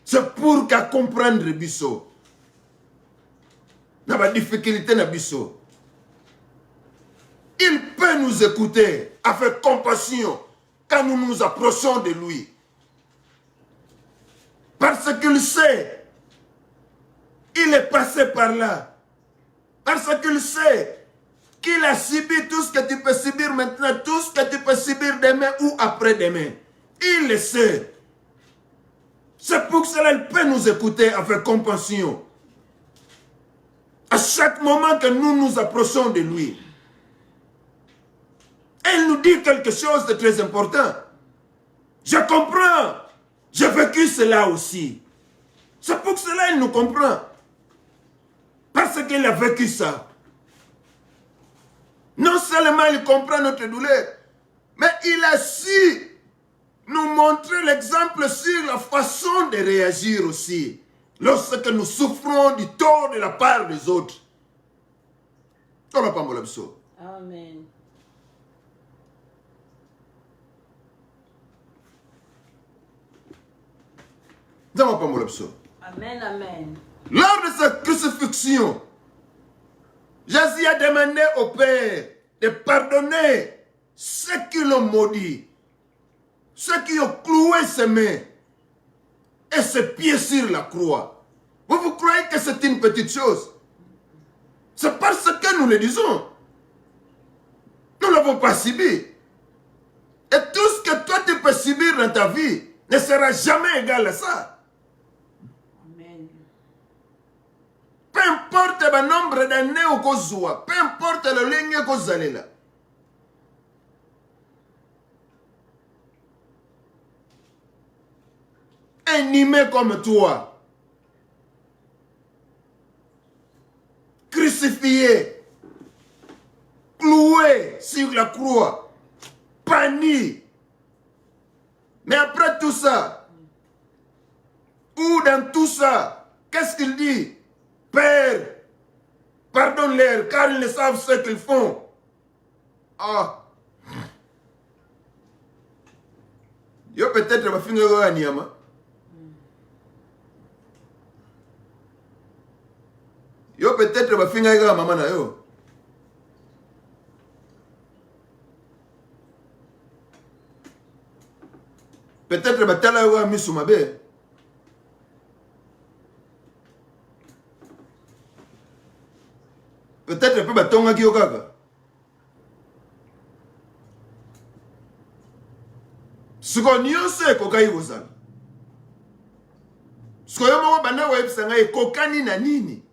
C'est pour qu'à comprendre biso na ba difficulté na biso. Il peut nous écouter avec compassion quand nous nous approchons de lui. Parce qu'il sait, il est passé par là. Parce qu'il sait qu'il a subi tout ce que tu peux subir maintenant, tout ce que tu peux subir demain ou après-demain. Il le sait. C'est pour cela qu'il peut nous écouter avec compassion. À chaque moment que nous nous approchons de lui. Et il nous nous dire quelque chose de très important. Je comprends. J'ai vécu cela aussi. C'est pour cela qu'il nous comprend. Parce qu'il a vécu ça. Non seulement il comprend notre douleur, mais il a su nous montrer l'exemple sur la façon de réagir aussi. Lorsque nous souffrons du tort de la part des autres. Amen. Amen, amen. Lors de sa crucifixion, Jésus a demandé au Père de pardonner ceux qui l'ont maudit, ceux qui ont cloué ses mains et ses pieds sur la croix. Vous croyez que c'est une petite chose? C'est parce que nous le disons. Nous ne l'avons pas subi. Et tout ce que toi tu peux subir dans ta vie ne sera jamais égal à ça. Amen. Peu importe le nombre d'années au Kozoa, peu importe le ligne Kozalela. Animé comme toi, crucifié, cloué sur la croix, banni. Mais après tout ça, ou dans tout ça, qu'est-ce qu'il dit? Père, pardonne-leur car ils ne savent ce qu'ils font. Ah. Yo peut-être va finir à Niama. Yo peut-être va finir à maman na yo. Peut-être va tala yo misu mabe. Peut-être peut batonga ki yo kaka. Siko nyonse kokai kozala. Siko yo moko banda websanga ekokani na nini?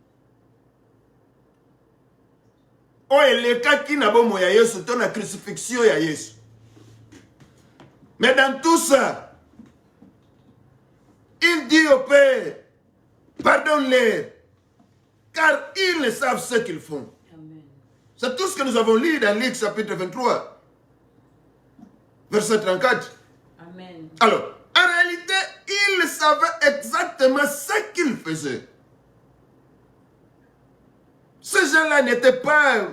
O elekaki na bomo ya Yesu to na crucifixion ya Yesu. Mais dans tout ça, il dit au Père, pardonne-les, car ils ne savent ce qu'ils font. C'est tout ce que nous avons lu dans Luc chapitre 23, verset 34. Amen. Alors, en réalité, ils savaient exactement ce qu'ils faisaient. Ces gens-là n'étaient pas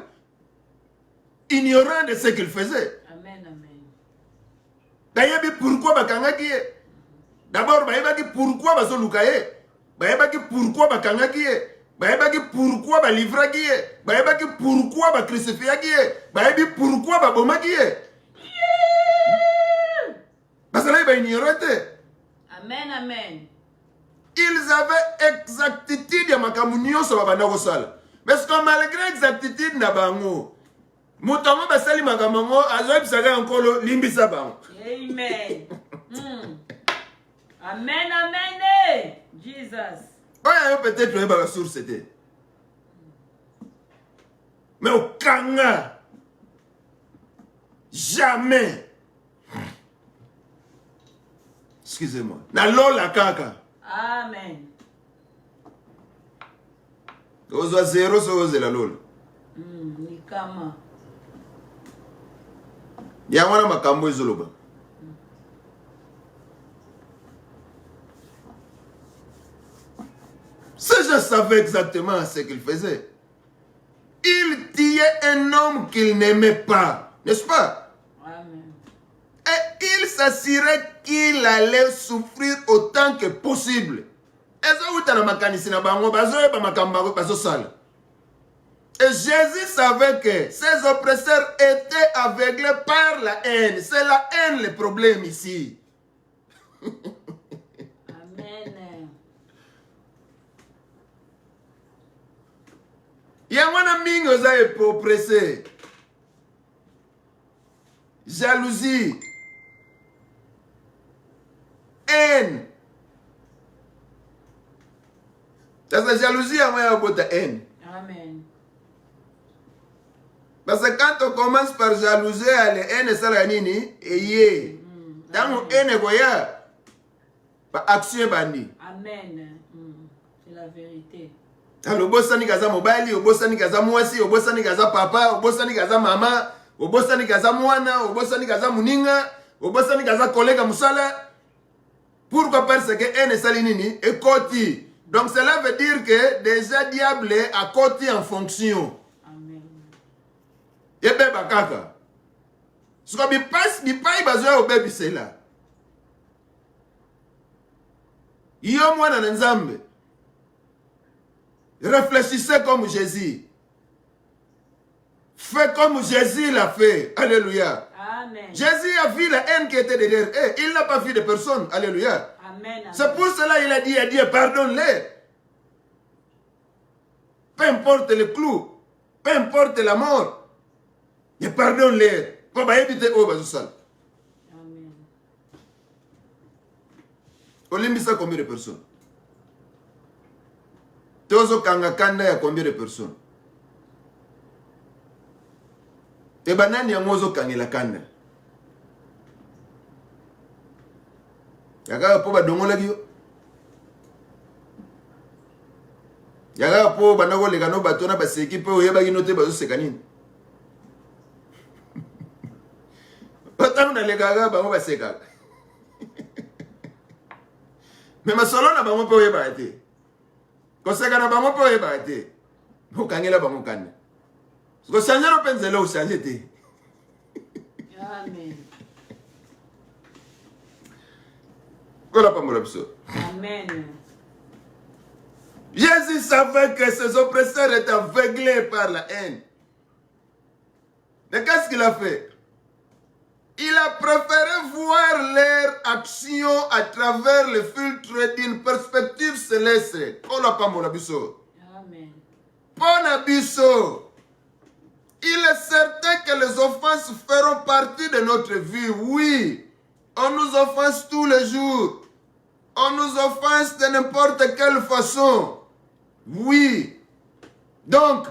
ignorants de ce qu'ils faisaient. Amen, amen. D'ailleurs, pourquoi bakangaki? D'abord, pourquoi basolukaye? Pourquoi bakangaki? Pourquoi balivraki? Pourquoi bakrucifiaki? Pourquoi babomaki? Parce que là, ignoraient. Amen, amen. Ils avaient exactitude ya makamunio so babanda kosala. Parce que malgré exactitude na bango, mutango basali makamango azobisaka encore limbisa bango. Amen. Amen, amen. Jesus. Ouais, peut-être que la source c'était. Mais au Kanga, jamais. Excusez-moi. Na lola kaka. Amen. Ozo zero so ozo la lola. Nikama. Ya wana makambo ezoloba. Ces gens savaient exactement ce qu'ils faisaient. Ils tuaient un homme qu'ils n'aimaient pas, n'est-ce pas? Amen. Et ils s'assuraient qu'il allait souffrir autant que possible. Et Jésus savait que ses oppresseurs étaient aveuglés par la haine. C'est la haine le problème ici. Amen. Il y a un ami qui est oppressé. Jalousie. Haine. C'est la jalousie à moi de haine. Amen. Mais Parce que quand on commence par jalouser, les haines, ça la nini, et yé. Dans mon haine, goya, action bandi. Amen. C'est la vérité. Alors, bosani gaza mobali, bosani gaza mwasi, bosani gaza papa, bosani gaza mama, bosani gaza mwana, bosani gaza muninga, bosani gaza collègue musala. Pourquoi? Parce que haine, ça nini, est côté. Donc cela veut dire que déjà diable a côté en fonction. Amen. Et bien bakaka. Ce qu'on passe, il paye besoin au bébé c'est là. Yo moi dans Nzambe. Réfléchissez comme Jésus. Faites comme Jésus l'a fait. Alléluia. Amen. Jésus a vu la haine qui était derrière. Il n'a pas vu de personne. Alléluia. Amen. C'est pour cela qu'il a dit à Dieu, pardonne-les. Peu importe le clou, peu importe la mort, mais pardonne-les. Pour éviter au bazusal. Amen. Olimbisa combien de personnes? Tozo kanga kanda ya combien de personnes? Et banani ya mozo kangela kanda. Yaga po ba dongola giyo. Yaga po banako legano batona ba seki pe oyeba ginote bazo sekanini. Patanu na legaga bango ba seka. Mais masolo na bango pe oyeba ate. Koseka na bango pe oyeba ate. Bo kangela bango kanda. Ko changer openzelo o changer te. Amen. Amen. Jésus savait que ses oppresseurs étaient aveuglés par la haine. Mais qu'est-ce qu'il a fait? Il a préféré voir leur action à travers le filtre d'une perspective céleste. Amen. Il est certain que les offenses feront partie de notre vie. Oui, on nous offense tous les jours. On nous offense de n'importe quelle façon. Oui. Donc,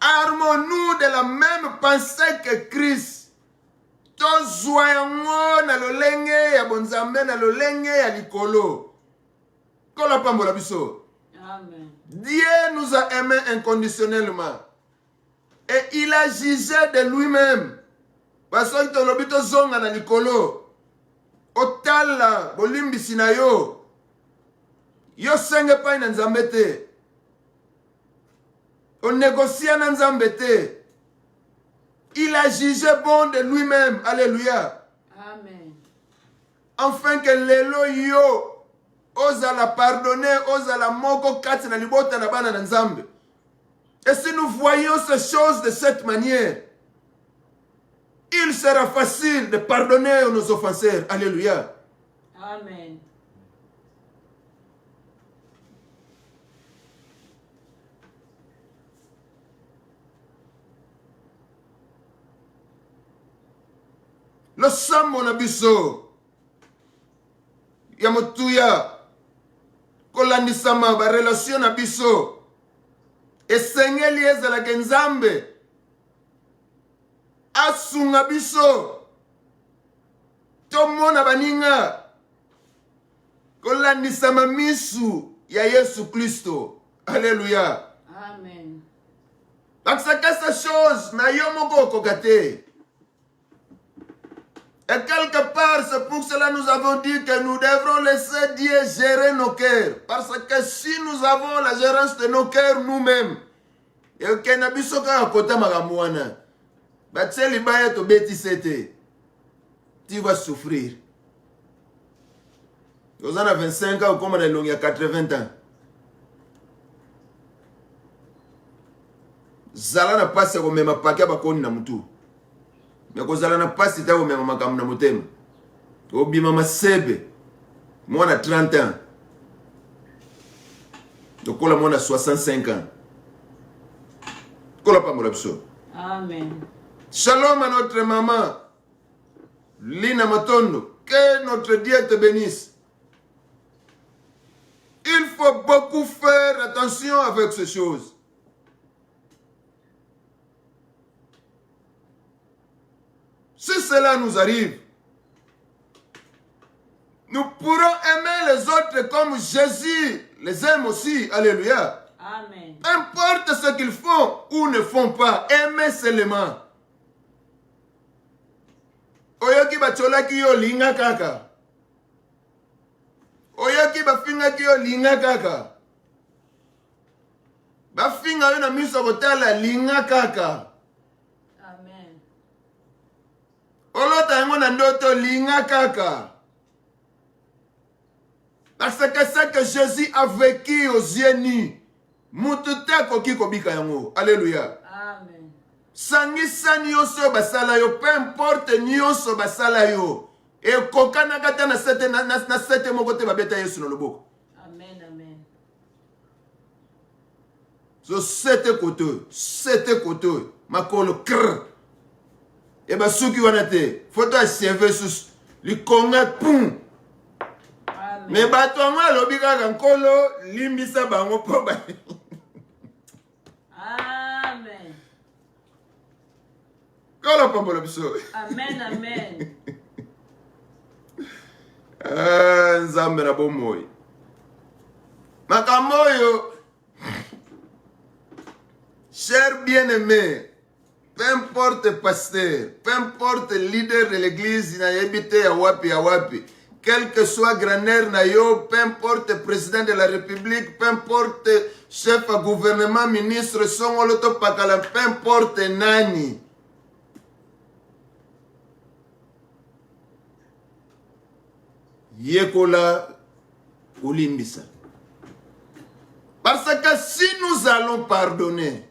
armons-nous de la même pensée que Christ. Tozoyango na lolenge ya bonzambe na lolenge ya likolo. Kola pambola biso. Amen. Dieu nous a aimés inconditionnellement. Et il a jugé de lui-même. Parce que tolobito zonga na likolo. Otala bolimbi sinayo. Yo senge pa na nzambe te. On négocie na nzambe te. Il a jugé bon de lui-même. Alléluia. Amen. Afin que lelo yo osa la pardonner, osa la moko kati na libota na bana na nzambe. Et si nous voyons ces choses de cette manière, il sera facile de pardonner nos offenseurs. Alléluia. Amen. Le sambo na biso ya motuya kolandisama ba relation na biso esengeli ezalaka nzambe asunga biso tomona baninga kolandisama misu ya Yesu Kristo. Alléluia. Amen. Parce que ces choses na yo moko kokate. Et quelque part, c'est pour cela que nous avons dit que nous devrons laisser Dieu gérer nos cœurs. Parce que si nous avons la gérance de nos cœurs nous-mêmes, et que nous avons côté magamuana, tu vas souffrir. Vous en avez 25 ans ou comme il y a 80 ans. Zala na passe ko mema pakia bakoni na mutu. Mais kozala na passe ta ko mema makamu na mutema. Obima masebe. Moi na 30 ans. Donc là moi na 65 ans. Kola pa molapso. Amen. Shalom à notre maman Lina Matondo. Que notre Dieu te bénisse. Il faut beaucoup faire attention avec ces choses. Si cela nous arrive, nous pourrons aimer les autres comme Jésus les aime aussi. Alléluia. Amen. Importe ce qu'ils font ou ne font pas, aimer seulement. Oyoki bacholaki yo linga kaka. Oyoki bafingaki yo linga kaka. Bafinga yo na miso kotala linga kaka. Amen. Olota yango na ndoto linga kaka. Parce que ce que Jésus a vécu aux yeux nus, mutute koki kobika yango. Alléluia. Amen. Sangisa nyonso basala yo, peu importe nyonso basala yo. E kokana kata na sete moko te babeta Yesu na loboko. Amen, amen. So sete koto, makolo krr. E basuki wana te, foto a serve sus, li konga pum. Me bato yango alobi kaka nkolo limbisa bango po ba. Amen. Kolo pambola biso. Amen, amen. Nzambe na bomoi. Makambo oyo, cher bien-aimé, peu importe pasteur, peu importe leader de l'église na yebite ya wapi, quel que soit grandeur na yo, peu importe président de la république, peu importe chef à gouvernement, ministre, songoloto pakala, peu importe nani. Yekola Olimbisa. Parce que si nous allons pardonner,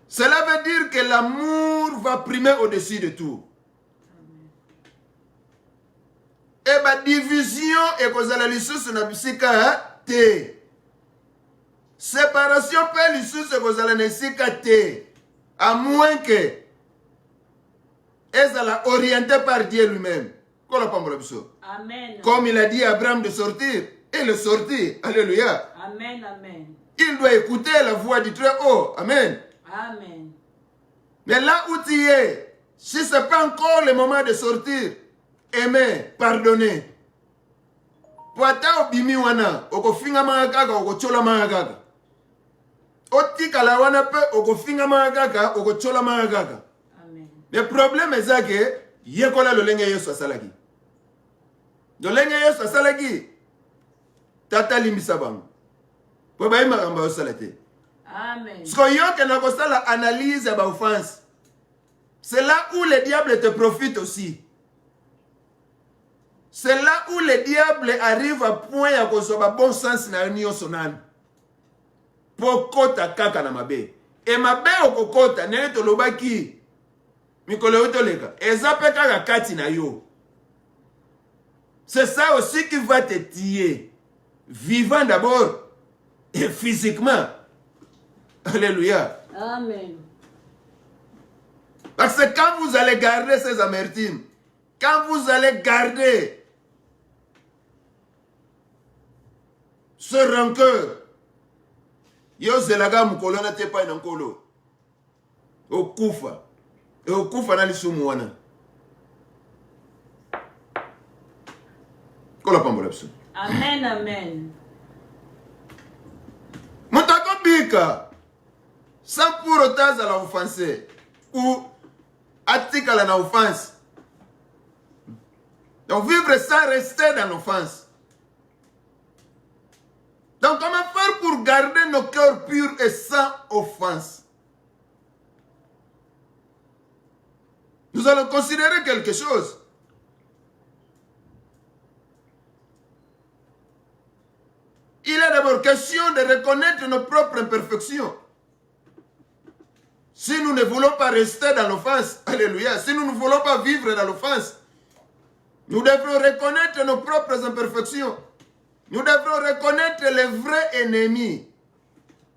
cela veut dire que l'amour va primer au-dessus de tout. Et la division et cause la lisusu na bisika te. Séparation peut lisusu cause la nesika te. À moins que elle orientée par Dieu lui-même. Amen. Comme il a dit à Abraham de sortir, il est sorti. Alléluia. Amen, amen. Il doit écouter la voix du Très-Haut. Amen. Amen. Mais là où tu es, si ce n'est pas encore le moment de sortir, aimer, pardonner. Poata obimi wana, oko finga magaka, oko chola magaka. Otika la wana pe, oko finga magaka, oko chola magaka. Amen. Le problème est que, yekola lolenge yesu asalaki. Lolenge yesu asalaki, tata limbisa bango. Po bayi makamba osalate. Amen. Parce que yo ke na kosala analyse ya ba offense. C'est là où le diable te profite aussi. C'est là où le diable arrive à point à cause de bon sens na union sonane. Pour kota kaka na mabe. Et mabe okokota nene to lobaki. Mikolo to leka. Ezape kaka kati na yo. C'est ça aussi qui va te tuer. Vivant d'abord et physiquement. Alléluia. Amen. Parce que quand vous allez garder ces amertumes, quand vous allez garder ce rancœur, yo zelaga mukolo na te pa na nkolo. Okufa. E okufa na lisumu wana. Kola pambola biso. Amen, amen. Mutako bika sans pour autant la offenser ou attikala na offense. Donc vivre sans rester dans l'offense. Donc comment faire pour garder nos cœurs purs et sans offense? Nous allons considérer quelque chose. Il est d'abord question de reconnaître nos propres imperfections. Si nous ne voulons pas rester dans l'offense, alléluia, si nous ne voulons pas vivre dans l'offense, nous devrons reconnaître nos propres imperfections. Nous devrons reconnaître les vrais ennemis.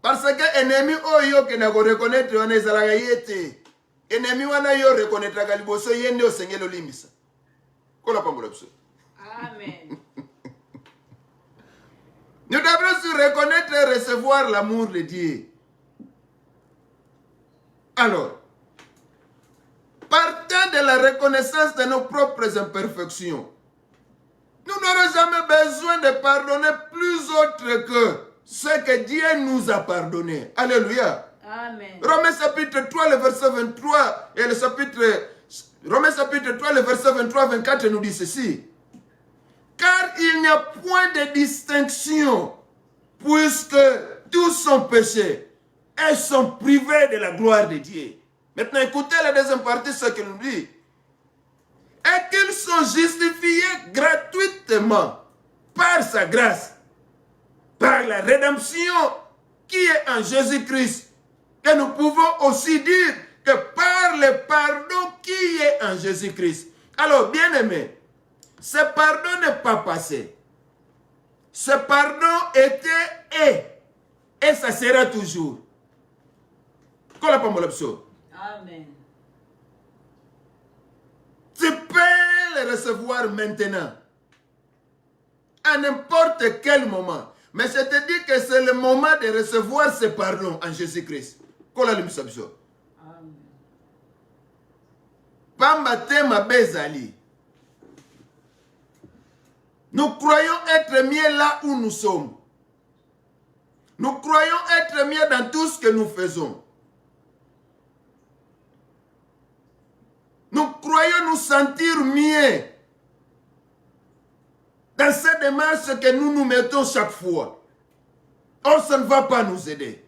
Parce que ennemi oyo que nous reconnaître wana ezalaka yete. Ennemi wana yo reconnaître ka liboso yende osengelo limbisa. Kola pambola biso. Amen. Nous devrons se reconnaître et recevoir l'amour de Dieu. Alors, partant de la reconnaissance de nos propres imperfections, nous n'aurons jamais besoin de pardonner plus autre que ce que Dieu nous a pardonné. Alléluia. Amen. Romains chapitre 3, le verset 23 et le chapitre... Romains chapitre 3, le verset 23-24 nous dit ceci. Car il n'y a point de distinction, puisque tous sont péchés et sont privés de la gloire de Dieu. Maintenant, écoutez la deuxième partie, ce qu'il nous dit. Et qu'ils sont justifiés gratuitement par sa grâce, par la rédemption qui est en Jésus-Christ. Et nous pouvons aussi dire que par le pardon qui est en Jésus-Christ. Alors, bien-aimés, ce pardon n'est pas passé. Ce pardon était et ça sera toujours. Amen. Tu peux le recevoir maintenant, à n'importe quel moment. Mais je te dis que c'est le moment de recevoir ce pardon en Jésus-Christ. Amen. Pambatema bezali. Nous croyons être mieux là où nous sommes. Nous croyons être mieux dans tout ce que nous faisons. Nous croyons nous sentir mieux dans cette démarche que nous nous mettons chaque fois. Or, ça ne va pas nous aider.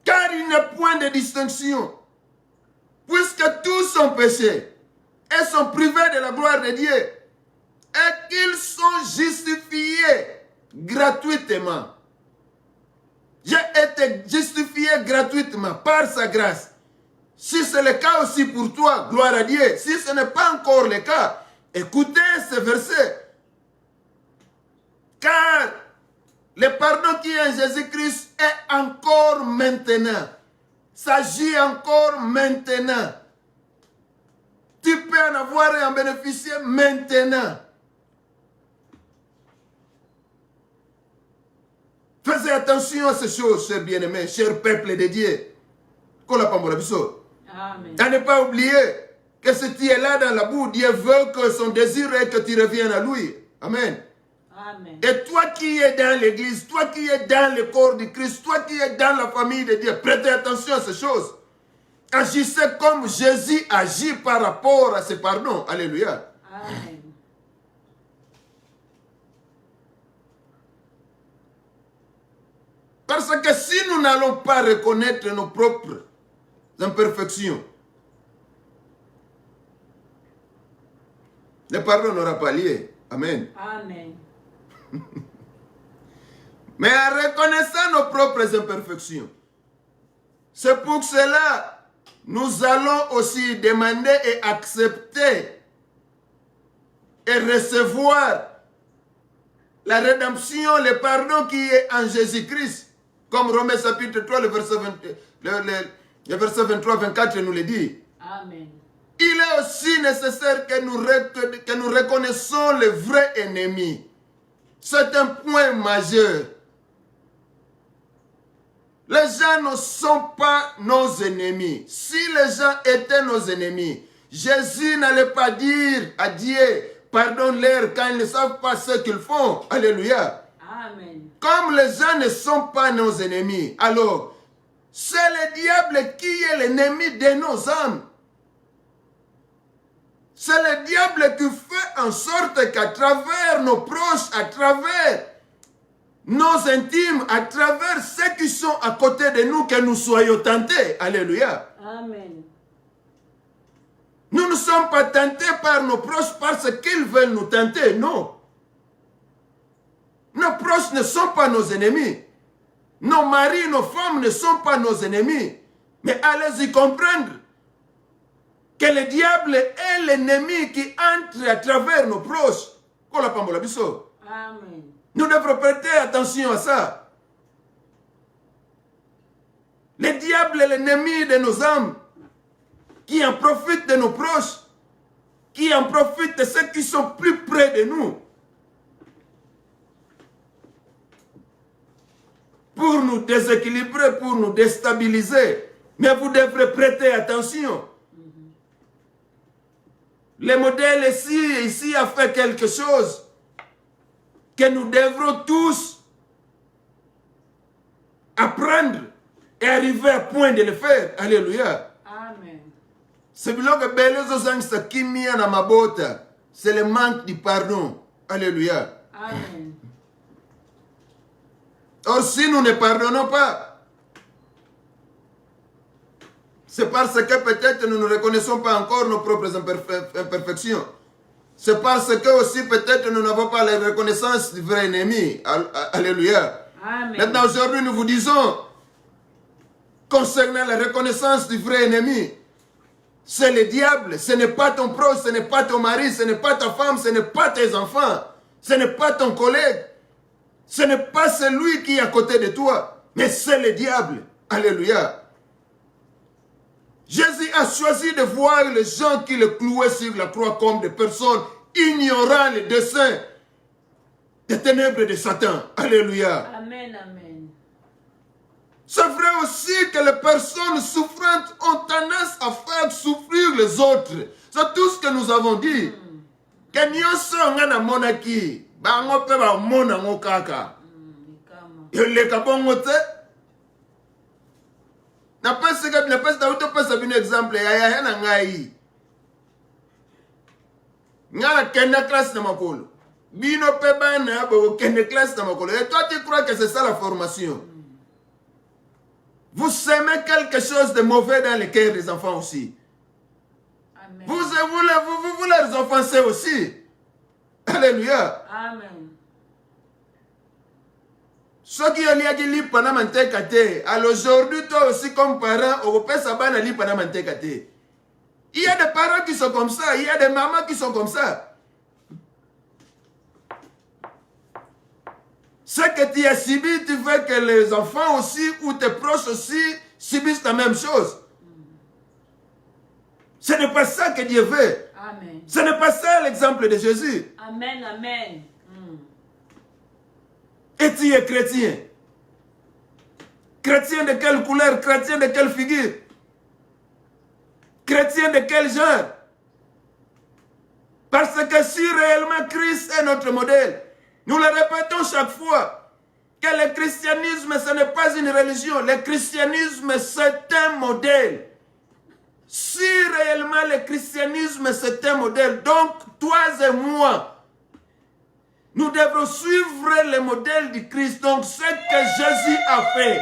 Car il n'y a point de distinction, puisque tous sont péchés et sont privés de la gloire de Dieu, et qu'ils sont justifiés gratuitement. J'ai été justifié gratuitement par sa grâce. Si c'est le cas aussi pour toi, gloire à Dieu. Si ce n'est pas encore le cas, écoutez ce verset. Car le pardon qui est en Jésus-Christ est encore maintenant. S'agit encore maintenant. Tu peux en avoir et en bénéficier maintenant. Faisez attention à ces choses, chers bien-aimés, chers peuples de Dieu. Amen. À ne pas oublier que si tu es là dans la boue, Dieu veut que son désir est que tu reviennes à lui. Amen. Amen. Et toi qui es dans l'église, toi qui es dans le corps du Christ, toi qui es dans la famille de Dieu, prêtez attention à ces choses. Agissez comme Jésus agit par rapport à ce pardon. Alléluia. Amen. Parce que si nous n'allons pas reconnaître nos propres imperfections, le pardon n'aura pas lieu. Amen. Amen. Mais en reconnaissant nos propres imperfections, c'est pour cela nous allons aussi demander et accepter et recevoir la rédemption, le pardon qui est en Jésus-Christ. Comme Romains chapitre 3, le verset 23-24 nous le dit. Amen. Il est aussi nécessaire que nous reconnaissons le vrai ennemi. C'est un point majeur. Les gens ne sont pas nos ennemis. Si les gens étaient nos ennemis, Jésus n'allait pas dire à Dieu, pardonne-leur quand ils ne savent pas ce qu'ils font. Alléluia. Amen. Comme les gens ne sont pas nos ennemis, alors c'est le diable qui est l'ennemi de nos âmes. C'est le diable qui fait en sorte qu'à travers nos proches, à travers nos intimes, à travers ceux qui sont à côté de nous, que nous soyons tentés. Alléluia. Amen. Nous ne sommes pas tentés par nos proches parce qu'ils veulent nous tenter, non. Nos proches ne sont pas nos ennemis. Nos maris, nos femmes ne sont pas nos ennemis. Mais allez-y comprendre que le diable est l'ennemi qui entre à travers nos proches. Amen. Nous devrons prêter attention à ça. Le diable est l'ennemi de nos âmes, qui en profite de nos proches, qui en profite de ceux qui sont plus près de nous. pour nous déséquilibrer, pour nous déstabiliser. Mais vous devrez prêter attention. Le modèle ici a fait quelque chose que nous devrons tous apprendre et arriver à point de le faire. Alléluia. Amen. C'est le manque du pardon. Alléluia. Amen. Or, si nous ne pardonnons pas, c'est parce que peut-être nous ne reconnaissons pas encore nos propres imperfections. C'est parce que aussi peut-être nous n'avons pas la reconnaissance du vrai ennemi. Alléluia. Amen. Maintenant, aujourd'hui, nous vous disons, concernant la reconnaissance du vrai ennemi, c'est le diable, ce n'est pas ton proche, ce n'est pas ton mari, ce n'est pas ta femme, ce n'est pas tes enfants, ce n'est pas ton collègue, ce n'est pas celui qui est à côté de toi, mais c'est le diable. Alléluia. Jésus a choisi de voir les gens qui le clouaient sur la croix comme des personnes ignorant les desseins des ténèbres de Satan. Alléluia. Amen, amen. C'est vrai aussi que les personnes souffrantes ont tendance à faire souffrir les autres. C'est tout ce que nous avons dit. Que nyonso ngana monaki, ba ngope ba mona ngokaka. Yole kabongo te. Na pesa un exemple ya na ngai. Ngala kenda classe na makolo. Bino pe bana bo kenda classe na makolo. Et toi tu crois que c'est ça la formation? Vous semez quelque chose de mauvais dans les cœurs des enfants aussi. Amen. Vous les offenser aussi. Alléluia. Amen. Ce qui est lié à l'ipana mantekate, alors aujourd'hui, toi aussi comme parent, on peut s'abattre à l'ipana mantekate. Il y a des parents qui sont comme ça, il y a des mamans qui sont comme ça. Ce que tu as subi, tu veux que les enfants aussi ou tes proches aussi subissent la même chose. Ce n'est pas ça que Dieu veut. Amen. Ce n'est pas ça l'exemple de Jésus. Amen, amen. Et tu es chrétien. Chrétien de quelle couleur? Chrétien de quelle figure? Chrétien de quel genre? Parce que si réellement Christ est notre modèle, nous le répétons chaque fois, que le christianisme ce n'est pas une religion, le christianisme c'est un modèle. Si réellement le christianisme c'est un modèle, donc toi et moi, nous devons suivre le modèle du Christ, donc ce que Jésus a fait.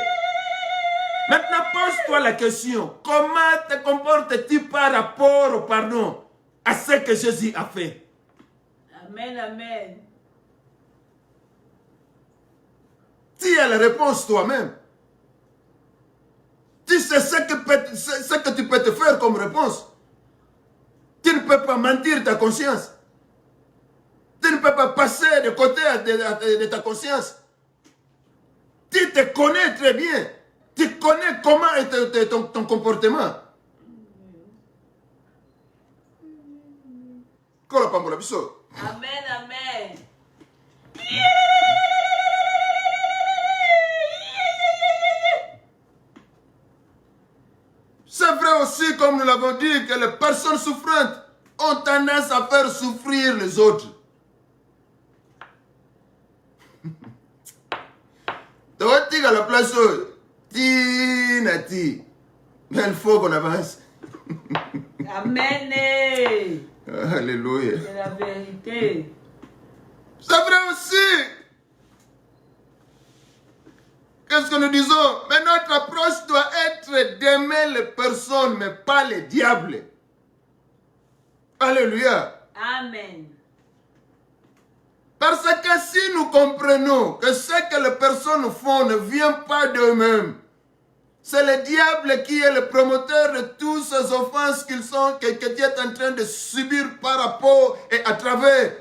Maintenant, pose-toi la question, comment te comportes-tu par rapport au pardon à ce que Jésus a fait? Amen, amen. Tu as la réponse toi-même. Tu sais ce que tu peux te faire comme réponse. Tu ne peux pas mentir ta conscience. Tu ne peux pas passer de côté de ta conscience. Tu te connais très bien. Tu connais comment est ton comportement. Amen, amen. C'est vrai aussi, comme nous l'avons dit, que les personnes souffrantes ont tendance à faire souffrir les autres. Tu à la place où Tinati. Mais il faut qu'on avance. Amen. Alléluia. C'est la vérité. C'est vrai aussi. Qu'est-ce que nous disons? Mais notre approche doit être d'aimer les personnes, mais pas les diables. Alléluia. Amen. Parce que si nous comprenons que ce que les personnes font ne vient pas d'eux-mêmes, c'est le diable qui est le promoteur de toutes ces offenses que tu es en train de subir par rapport et à travers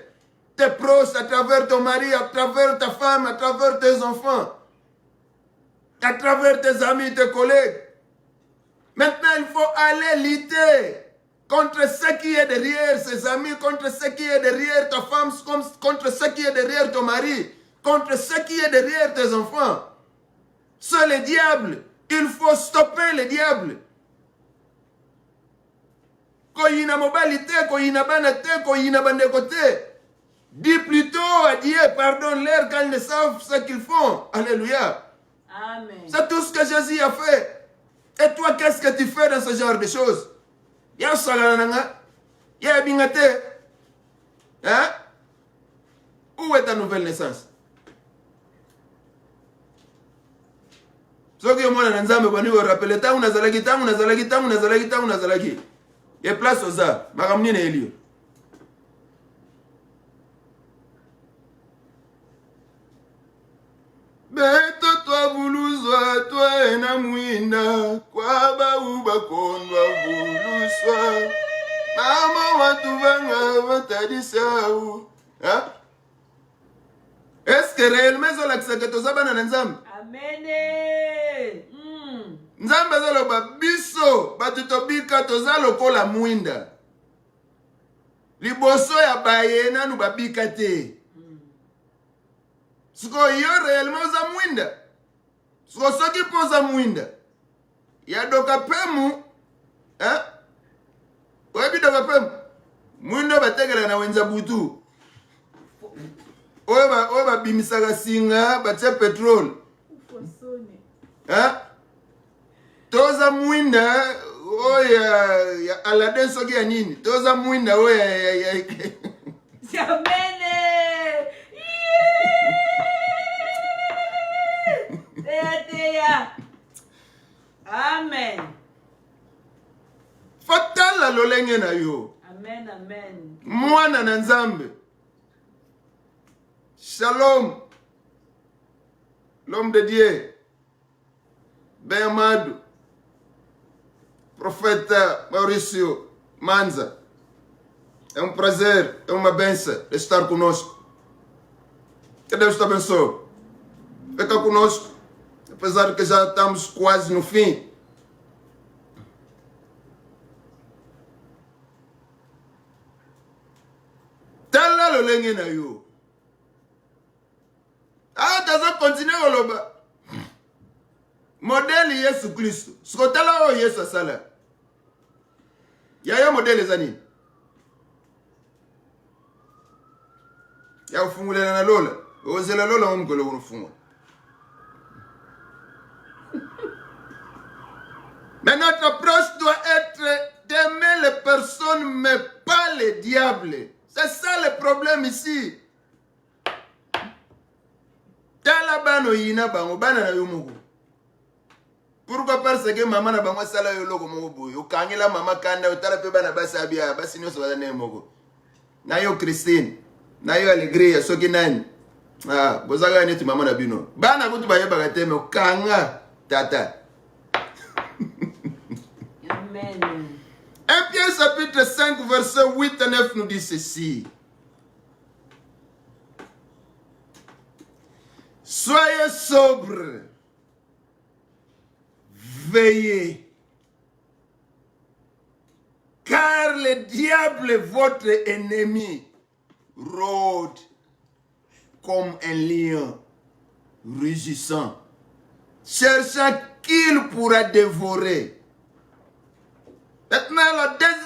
tes proches, à travers ton mari, à travers ta femme, à travers tes enfants, à travers tes amis, tes collègues. Maintenant, il faut aller lutter contre ce qui est derrière ses amis, contre ce qui est derrière ta femme, contre ce qui est derrière ton mari, contre ce qui est derrière tes enfants. C'est le diable. Il faut stopper le diable. Koyina mobilité, koyina banate, koyina bandécoté. Dis plutôt à Dieu, pardonne-leur quand ils ne savent ce qu'ils font. Alléluia. Amen. C'est tout ce que Jésus a fait. Et toi, qu'est-ce que tu fais dans ce genre de choses? Ya salananga, ya bingate. Hein? Où est ta nouvelle naissance? Soki omona na nzambe bani ko rappele tangu nazalaki. Et place aux arts. Makamni na elio. Beto toi vouluzwa toi ena muina kwa ba uba konwa voluswa. Mama watu vanga watadisa u. Hein? Est-ce que réellement ça l'accepte to sabana na nzambe? Amen. Nzambe zaloba biso batutobika toza lokola mwinda. Liboso ya baye nanu babika te. Siko yo réellement za mwinda. Siko soki poza mwinda. Ya doka pemu. Hein? Webi doka pemu. Mwindo bategela na wenza butu. Oba bimisaka singa batia petrol. Hein? Toza mwinda ya Aladdin soki ya nini? Toza mwinda ya Jamene. Teya. Amen. Fatala lolenge na yo. Amen, amen. Mwana na nzambe. Shalom. L'homme de Dieu. Ben Madou. Prophète Mauricio Manza. É um prazer, é uma benção estar conosco. Que Deus te abençoe. Fica conosco, apesar que já estamos quase no fim. Tala lolenge na yo. Ah, taza continuer oloba. Modèle Yesu Kristo. Sikotala o Yesu asala. Yaya modèle zani. Ya ufungulana na lola. Ozela lola omgolo unufunga. Mais notre approche doit être d'aimer les personnes mais pas les diables. C'est ça le problème ici. Tala bano yina bango bana na yo moko. Pourquoi parce que maman na bango sala yo loko moko boy. Okangela mama kanda otala pe bana basi abia basi nyoso bana ne moko. Na yo Christine, na yo Alegria soki nani. Ah, bozaka neti mama na bino. Bana kutu bayeba kateme okanga tata. Amen. 1 Pierre chapitre 5 verset 8 et 9 nous dit ceci. Soyez sobres, veillez, car le diable, votre ennemi, rôde comme un lion rugissant, cherchant qui il pourra dévorer. Maintenant,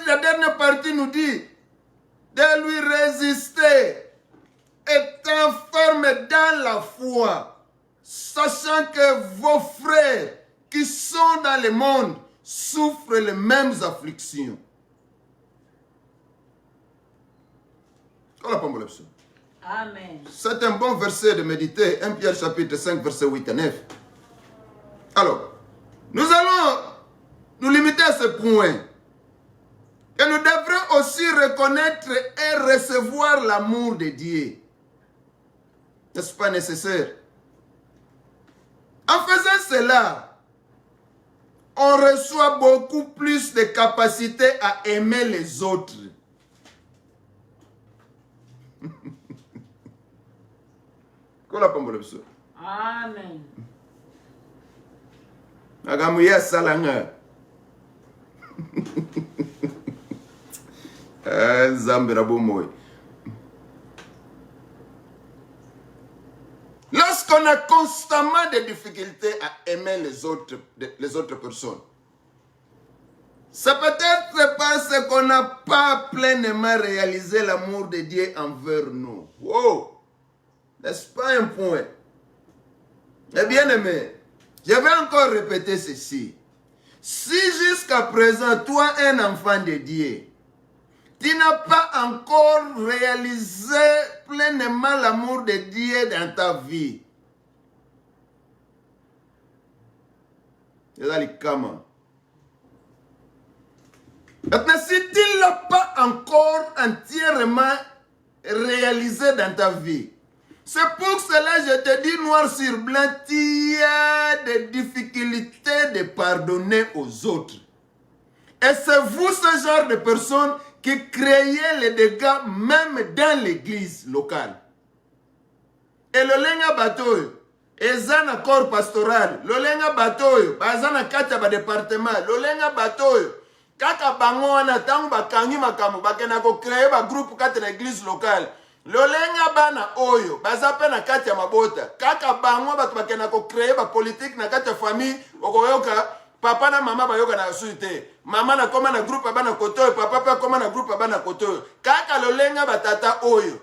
la dernière partie nous dit de lui résister, étant ferme dans la foi, sachant que vos frères qui sont dans le monde souffrent les mêmes afflictions. Amen. C'est un bon verset de méditer, 1 Pierre chapitre 5, verset 8 et 9. Alors, nous allons nous limiter à ce point. Et nous devrons aussi reconnaître et recevoir l'amour de Dieu. N'est-ce pas nécessaire? En faisant cela, on reçoit beaucoup plus de capacité à aimer les autres. Amen. Agamuya salanga. Lorsqu'on a constaté constamment des difficultés à aimer les autres personnes. C'est peut-être parce qu'on n'a pas pleinement réalisé l'amour de Dieu envers nous. Wow! N'est-ce pas un point? Eh bien aimé, je vais encore répéter ceci. Si jusqu'à présent, toi, un enfant de Dieu, tu n'as pas encore réalisé pleinement l'amour de Dieu dans ta vie, maintenant, si tu ne l'as pas encore entièrement réalisé dans ta vie, c'est pour cela que je te dis noir sur blanc, tu as des difficultés de pardonner aux autres. Et c'est vous, ce genre de personnes, qui créez les dégâts même dans l'église locale. Et le lenga batoyo, ezana corps pastoral, le lenga batoyo, bazana kata ba département, le lenga batoyo, kaka bango wana tangu bakangi makamu, bakena ko créer ba groupe kata na église locale. Lolenga bana oyo bazape na kati ya mabota kaka bango batu bakena ko créer ba politique na kati ya famille okoyoka papa na mama bayoka na suite mama na koma na groupe bana koto papa pa koma na groupe bana koto kaka lolenga batata oyo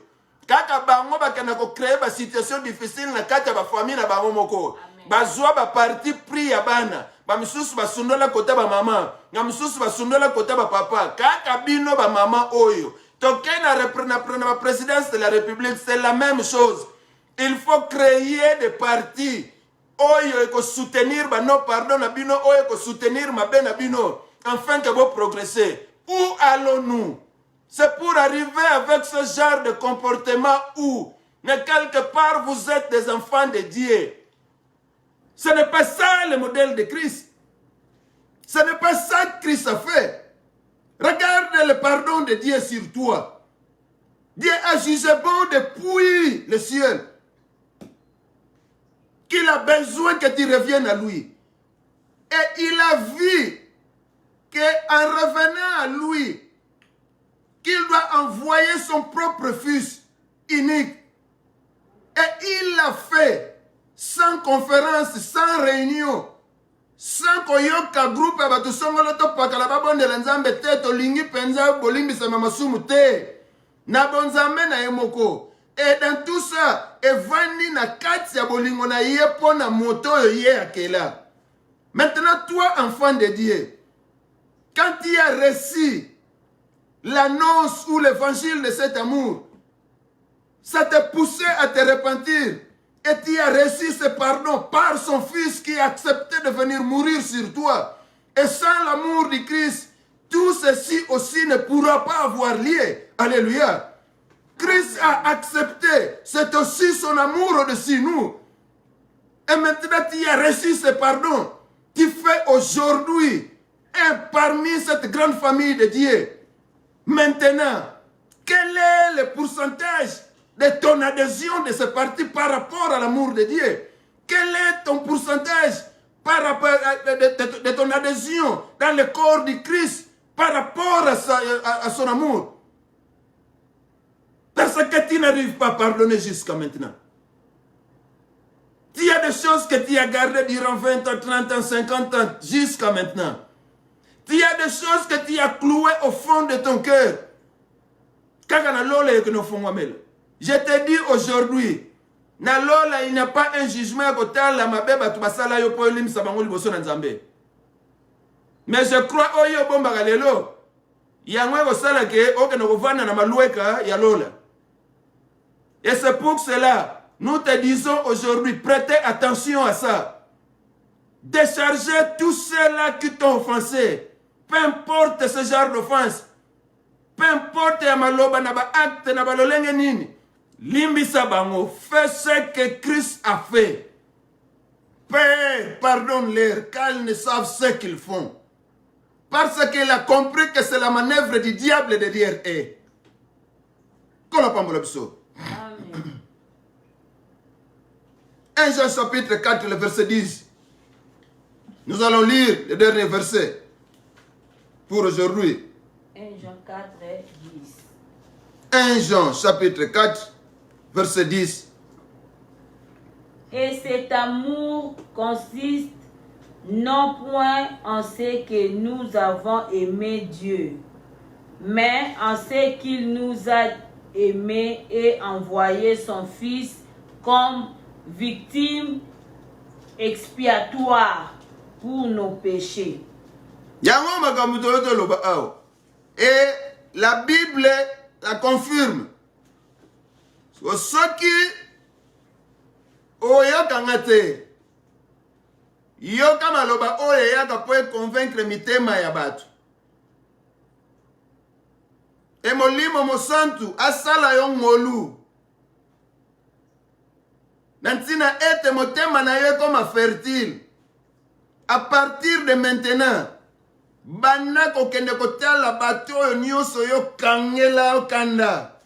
kaka bango bakena ko créer ba situation difficile na kati ya ba famille na bango moko bazwa ba parti pris ya bana ba misusu basundola kota ba mama na misusu basundola kota ba papa kaka bino ba mama oyo. Toké na la présidence de la République, c'est la même chose. Il faut créer des partis. Oyo eko soutenir ba non pardon na bino, oyo eko soutenir ma ben na bino, afin que vous progressez. Où allons-nous? C'est pour arriver avec ce genre de comportement où, mais quelque part vous êtes des enfants de Dieu. Ce n'est pas ça le modèle de Christ. Ce n'est pas ça que Christ a fait. Regarde le pardon de Dieu sur toi. Dieu a jugé bon depuis le ciel qu'il a besoin que tu reviennes à lui. Et il a vu qu'en revenant à lui, qu'il doit envoyer son propre fils unique. Et il l'a fait sans conférence, sans réunion. Sans koyoka groupe abatu songolo to pakala babonde la nzambe te to lingi penza bolimbi sama masumu te na bonzambe na yemoko. Et dans tout ça, evani na kati ya bolingo na yepo na moto ye akela. Maintenant toi enfant de Dieu, quand tu as reçu l'annonce ou l'évangile de cet amour, ça t'a poussé à te repentir. Et tu as reçu ce pardon par son fils qui a accepté de venir mourir sur toi. Et sans l'amour du Christ, tout ceci aussi ne pourra pas avoir lieu. Alléluia. Christ a accepté. C'est aussi son amour au-dessus de nous. Et maintenant tu as reçu ce pardon. Tu fais aujourd'hui un parmi cette grande famille de Dieu. Maintenant, quel est le pourcentage de ton adhésion de ce parti par rapport à l'amour de Dieu? Quel est ton pourcentage par rapport de ton adhésion dans le corps du Christ par rapport à son amour? Parce que tu n'arrives pas à pardonner jusqu'à maintenant. Il y a des choses que tu as gardées durant 20 ans, 30 ans, 50 ans, jusqu'à maintenant. Il y a des choses que tu as clouées au fond de ton cœur. Je te dis aujourd'hui, il n'y a pas un jugement à côté de la mabeba tu basala yo po lim sabango liboso na nzambe. Mais je crois oyo bomba galelo. Yangwe ko sala ke oke no kovana na malueka ya lola. Et c'est pour cela, nous te disons aujourd'hui, prêtez attention à ça. Déchargez tous ceux-là qui t'ont offensé. Peu importe ce genre d'offense. Peu importe ya maloba na ba acte na ba lolenge nini. Limbisa bango, fais ce que Christ a fait. Père, pardonne-leur, car ils ne savent ce qu'ils font. Parce qu'il a compris que c'est la manœuvre du diable de dire et. Amen. 1 Jean chapitre 4, le verset 10. Nous allons lire le dernier verset pour aujourd'hui. 1 Jean 4, 10. 1 Jean chapitre 4, verset 10. Et cet amour consiste non point en ce que nous avons aimé Dieu, mais en ce qu'il nous a aimés et envoyé son Fils comme victime expiatoire pour nos péchés. Et la Bible la confirme. Soki oyokanga te, yoka maloba oyo eyaka po convaincre mitema ya bato. E molimo mosantu asala yo ngolu. Nantina ete motema na yo koma fertile. À partir de maintenant, bana kokende kotala bato oyo nyonso yo kangela okanda.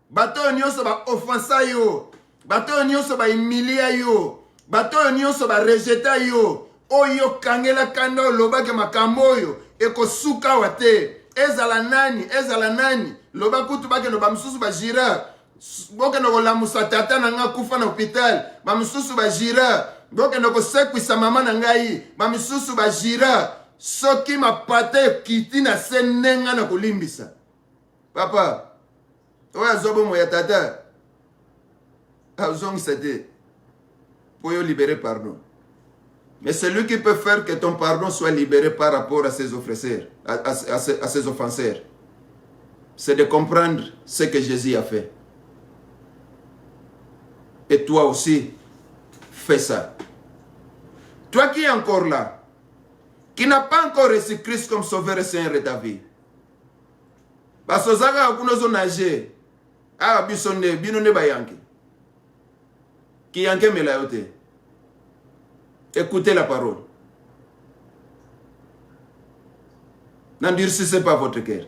Bato oyo nyonso ba offensa yo. Bato oyo nyonso ba humilia yo. Bato oyo nyonso ba rejeta yo. Oyo kangela kanda olobake makambo oyo ekosuka wate. Ezala nani. Loba kutu bake no bamsusu ba jira. Boke no kolamusa tata na nga kufa na hospital. Bamsusu ba jira. Boke no kosekwisa mama na ngai. Bamsusu ba jira. Soki mapate kiti na senenga na kolimbisa. Papa, oya zobo moya tata. Azong sete. Pour libérer pardon. Mais celui qui peut faire que ton pardon soit libéré par rapport à ses offenseurs, à ses offenseurs, c'est de comprendre ce que Jésus a fait. Et toi aussi, fais ça. Toi qui es encore là, qui n'a pas encore reçu Christ comme sauveur et Seigneur de ta vie. Parce que ça akunozo nage, ah bisonne binone bayanke. Qui yanke melayote. Écoutez la parole. N'endurcissez pas votre cœur.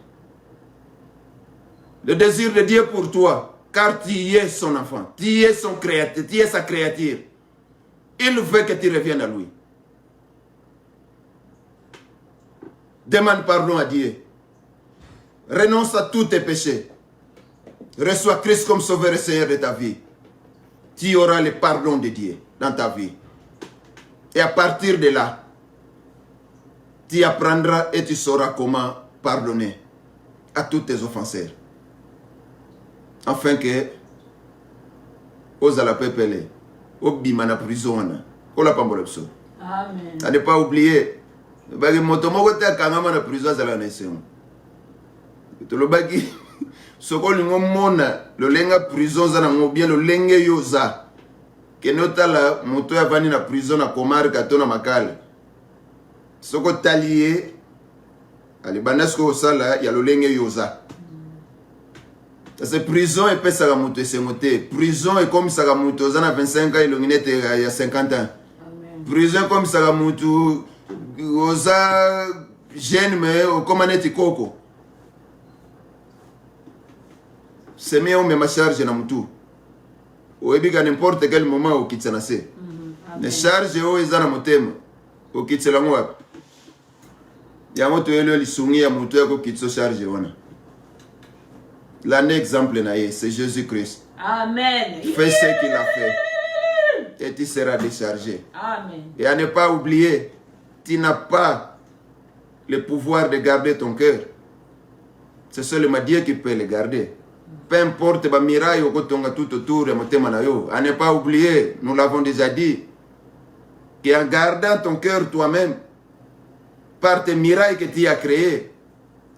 Le désir de Dieu pour toi, car tu es son enfant, tu es son créateur, tu es sa créature. Il veut que tu reviennes à lui. Demande pardon à Dieu. Renonce à tous tes péchés. Reçois Christ comme sauveur et Seigneur de ta vie. Tu auras le pardon de Dieu dans ta vie. Et à partir de là, tu apprendras et tu sauras comment pardonner à tous tes offenseurs. Afin que, aux ala pepele, au bimana prison, au la pambolopso. Amen. À ne pas oublier, bagi motomo te kangama na prison za la nation. To lo bagi soko lingo mona lo lenga prison za na ngobien lo lenge yoza. Kenota la moto ya vani na prison na komar katona makala. Soko talié ali banasko sala ya lo lenge yoza. C'est prison et pesa la moto sengote. Prison et comme ça la moto za na 25 ans ilonginete ya 50 ans. Amen. Prison comme ça la moto oza jeune mais comme aneti koko. C'est mieux on me charge na mutu. Oebika n'importe quel moment au kitsanase. Ne charge o ezana motema. O kitsela ngwa. Ya moto elo lisungi ya moto yako kitso charge wana. L'un exemple c'est Jésus-Christ. Amen. Fais ce qu'il a fait. Et tu seras déchargé. Amen. Et à ne pas oublier, tu n'as pas le pouvoir de garder ton cœur. C'est seulement Dieu qui peut le garder. Peu importe les miracles tout autour de motema na yo. À ne pas oublier, nous l'avons déjà dit, qu'en gardant ton cœur toi-même, par tes miracles que tu as créés,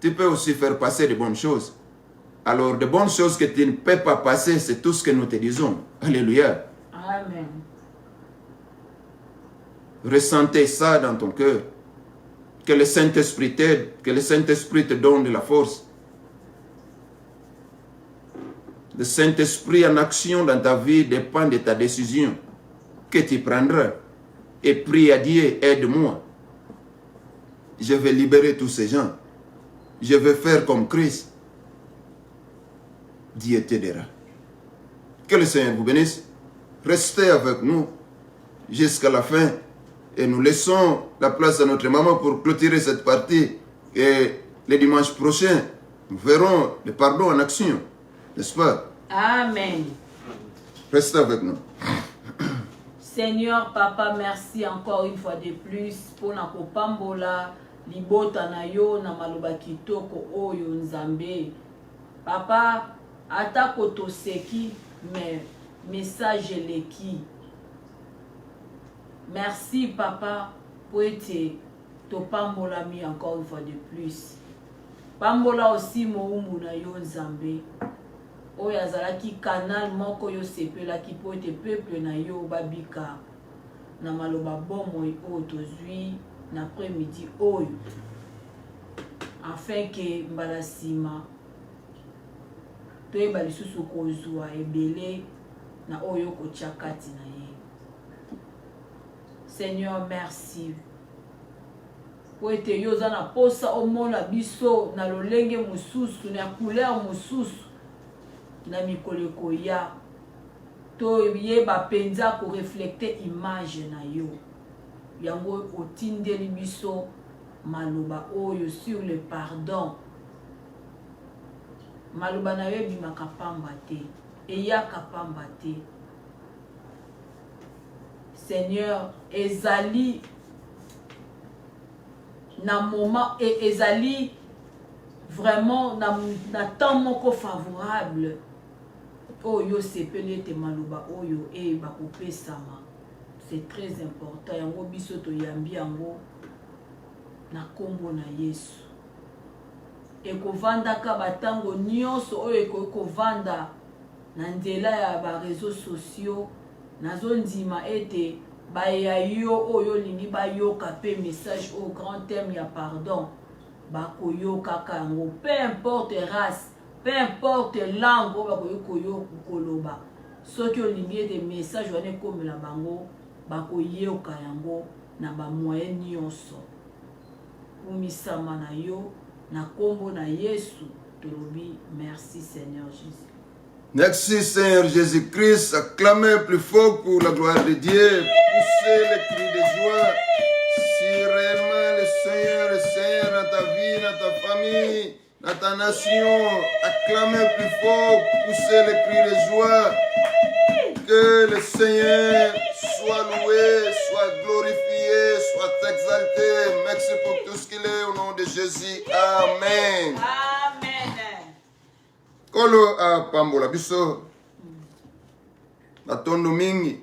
tu peux aussi faire passer de bonnes choses. Alors, de bonnes choses que tu ne peux pas passer, c'est tout ce que nous te disons. Alléluia. Amen. Ressentez ça dans ton cœur. Que le Saint-Esprit t'aide, que le Saint-Esprit te donne de la force. Le Saint-Esprit en action dans ta vie dépend de ta décision que tu prendras. Et prie à Dieu, aide-moi. Je vais libérer tous ces gens. Je vais faire comme Christ. Dieu t'aidera. Que le Seigneur vous bénisse. Restez avec nous jusqu'à la fin. Et nous laissons la place à notre maman pour clôturer cette partie. Et le dimanche prochain, nous verrons le pardon en action. N'est-ce pas? Amen. Restez avec nous. Seigneur, Papa, merci encore une fois de plus pour na kopambola libota na yo na maloba kitoko oyo nzambe. Papa, atako toseki, mais message leki. Merci, Papa, pour être topambola mi encore une fois de plus. Pambola aussi moumu na yo nzambe. Oyo azalaki canal moko yo sepelaki po ete peuple na yo babika na maloba bomoi oyo tozwi na après-midi oyo, afin que mbala nsima toyeba lisusu kozwa ebele na oyo kotia kati na ye. Seigneur, merci po ete yo oza na posa omona biso na lolenge mosusu na couleur mosusu na mikoleko ya to yeba penza ko reflecter image na yo yango otindeli biso maloba oyo sur le pardon. Maloba na yo bimaka pamba te eyaka pamba te. Seigneur, ezali na moment et ezali vraiment na temps moko favorable oyo sepeli te maloba oyo e bakopesama. C'est très important yango biso toyambi yango na kombo na Yesu. Ekovandaka batango nyonso oyo ekovanda na nzela ya ba réseaux sociaux nazondima ete baya yo oyo lingi bayoka pe message au grand thème ya pardon bakoyoka kango, peu importe race, peu importe langue bakoyoka koloba. Soki olingi ete message wana ekomela bango bakoyoka yango na ba moyen nyonso. Kumisama na yo na kombo na Yesu tolobi merci Seigneur Jésus. Merci Seigneur Jésus-Christ. Acclamez plus fort pour la gloire de Dieu. Poussez les cris de joie. Si réellement le Seigneur dans ta vie, dans ta famille, dans ta nation, acclamez plus fort. Poussez les cris de joie. Que le Seigneur soit loué, soit glorifié, soit exalté. Merci pour tout ce qu'il est au nom de Jésus. Amen. Kolo a pambola biso batondo mingi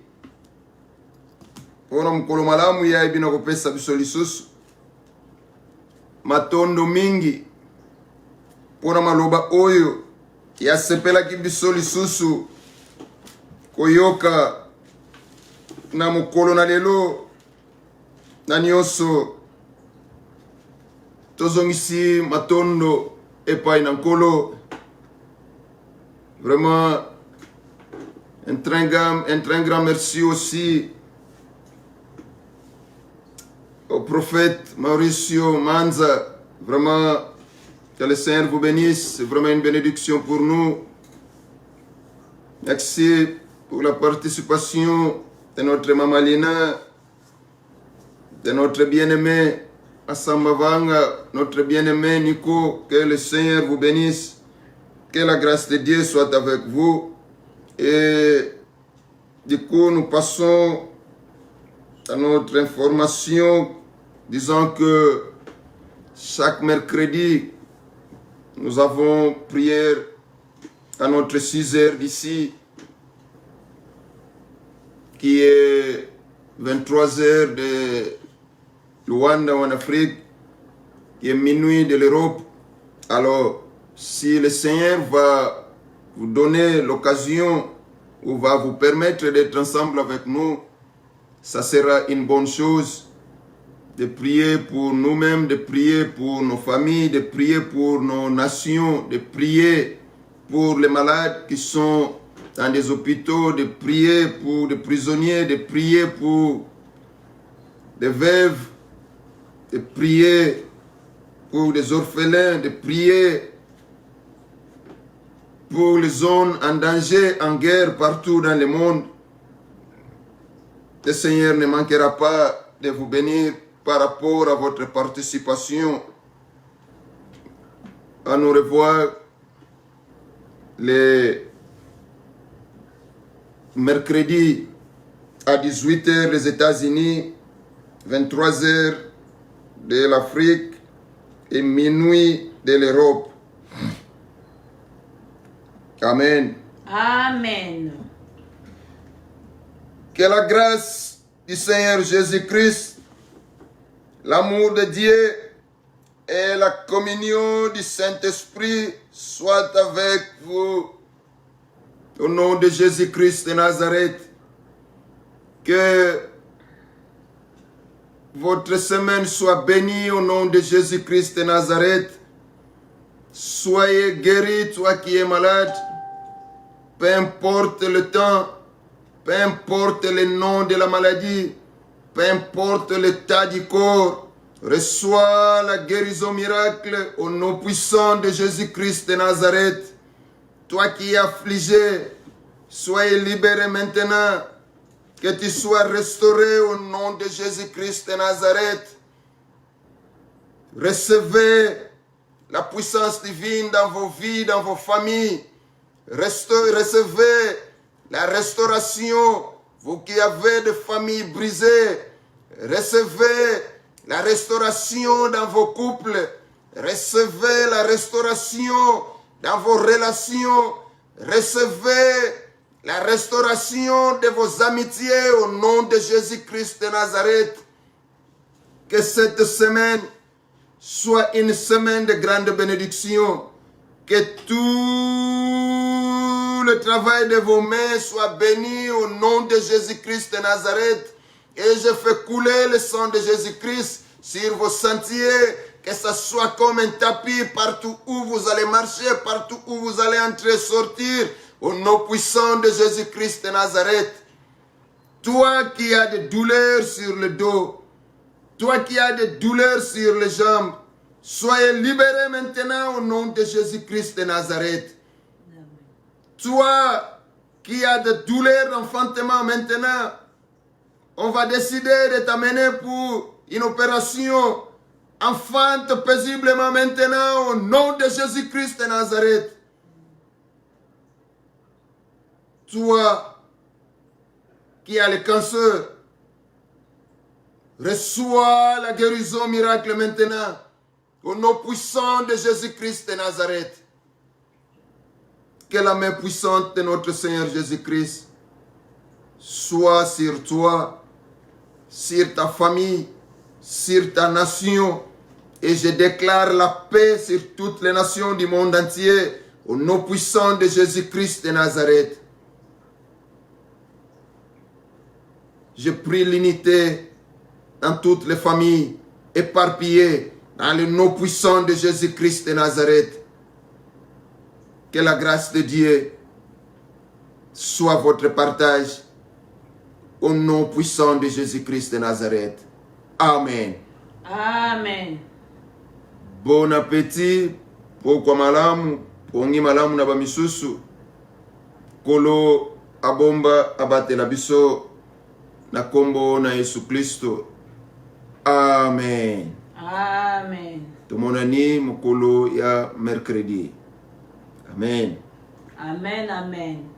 pona mkolo malamu ya ibina kopesa biso lisusu matondo mingi pona maloba oyo ya sepela ki biso lisusu koyoka na mokolo na lelo na nyonso tozongisi matondo epai na nkolo. Vraiment, un très grand merci aussi au prophète Mauricio Manza. Vraiment, que le Seigneur vous bénisse. C'est vraiment une bénédiction pour nous. Merci pour la participation de notre maman Lina, de notre bien-aimé Asambavanga, notre bien-aimé Nico. Que le Seigneur vous bénisse. Que la grâce de Dieu soit avec vous. Et du coup, nous passons à notre information, disant que chaque mercredi, nous avons prière à notre 6 heures d'ici, qui est 23 heures de Luanda en Afrique, qui est minuit de l'Europe. Alors, si le Seigneur va vous donner l'occasion ou va vous permettre d'être ensemble avec nous, ça sera une bonne chose de prier pour nous-mêmes, de prier pour nos familles, de prier pour nos nations, de prier pour les malades qui sont dans des hôpitaux, de prier pour des prisonniers, de prier pour des veuves, de prier pour des orphelins, de prier pour les zones en danger, en guerre, partout dans le monde. Le Seigneur ne manquera pas de vous bénir par rapport à votre participation. À nous revoir les mercredis à 18h les États-Unis, 23h de l'Afrique et minuit de l'Europe. Amen. Amen. Que la grâce du Seigneur Jésus-Christ, l'amour de Dieu et la communion du Saint-Esprit soient avec vous. Au nom de Jésus-Christ de Nazareth, que votre semaine soit bénie au nom de Jésus-Christ de Nazareth. Soyez guéris, toi qui es malade. Peu importe le temps, peu importe le nom de la maladie, peu importe l'état du corps, reçois la guérison miracle au nom puissant de Jésus-Christ de Nazareth. Toi qui es affligé, soyez libéré maintenant. Que tu sois restauré au nom de Jésus-Christ de Nazareth. Recevez la puissance divine dans vos vies, dans vos familles. Recevez la restauration, vous qui avez des familles brisées. Recevez la restauration dans vos couples. Recevez la restauration dans vos relations. Recevez la restauration de vos amitiés au nom de Jésus-Christ de Nazareth. Que cette semaine soit une semaine de grande bénédiction. Que tout le travail de vos mains soit béni au nom de Jésus-Christ de Nazareth. Et je fais couler le sang de Jésus-Christ sur vos sentiers. Que ce soit comme un tapis partout où vous allez marcher, partout où vous allez entrer et sortir. Au nom puissant de Jésus-Christ de Nazareth. Toi qui as des douleurs sur le dos, toi qui as des douleurs sur les jambes, soyez libéré maintenant au nom de Jésus-Christ de Nazareth. Amen. Toi qui as des douleurs d'enfantement maintenant, on va décider de t'amener pour une opération. Enfante paisiblement maintenant au nom de Jésus-Christ de Nazareth. Toi qui as le cancer, reçois la guérison miracle maintenant. Au nom puissant de Jésus-Christ de Nazareth. Que la main puissante de notre Seigneur Jésus-Christ soit sur toi, sur ta famille, sur ta nation. Et je déclare la paix sur toutes les nations du monde entier. Au nom puissant de Jésus-Christ de Nazareth. Je prie l'unité dans toutes les familles éparpillées dans le nom puissant de Jésus-Christ de Nazareth. Que la grâce de Dieu soit votre partage au nom puissant de Jésus-Christ de Nazareth. Amen. Amen. Bon appétit pour kwa malamu, pongi malamu na bamisusu. Kolo abomba abatela biso na kombo na Yesu Kristo. Amen. Amen. Tumonani mukolo ya mercredi. Amen. Amen, amen.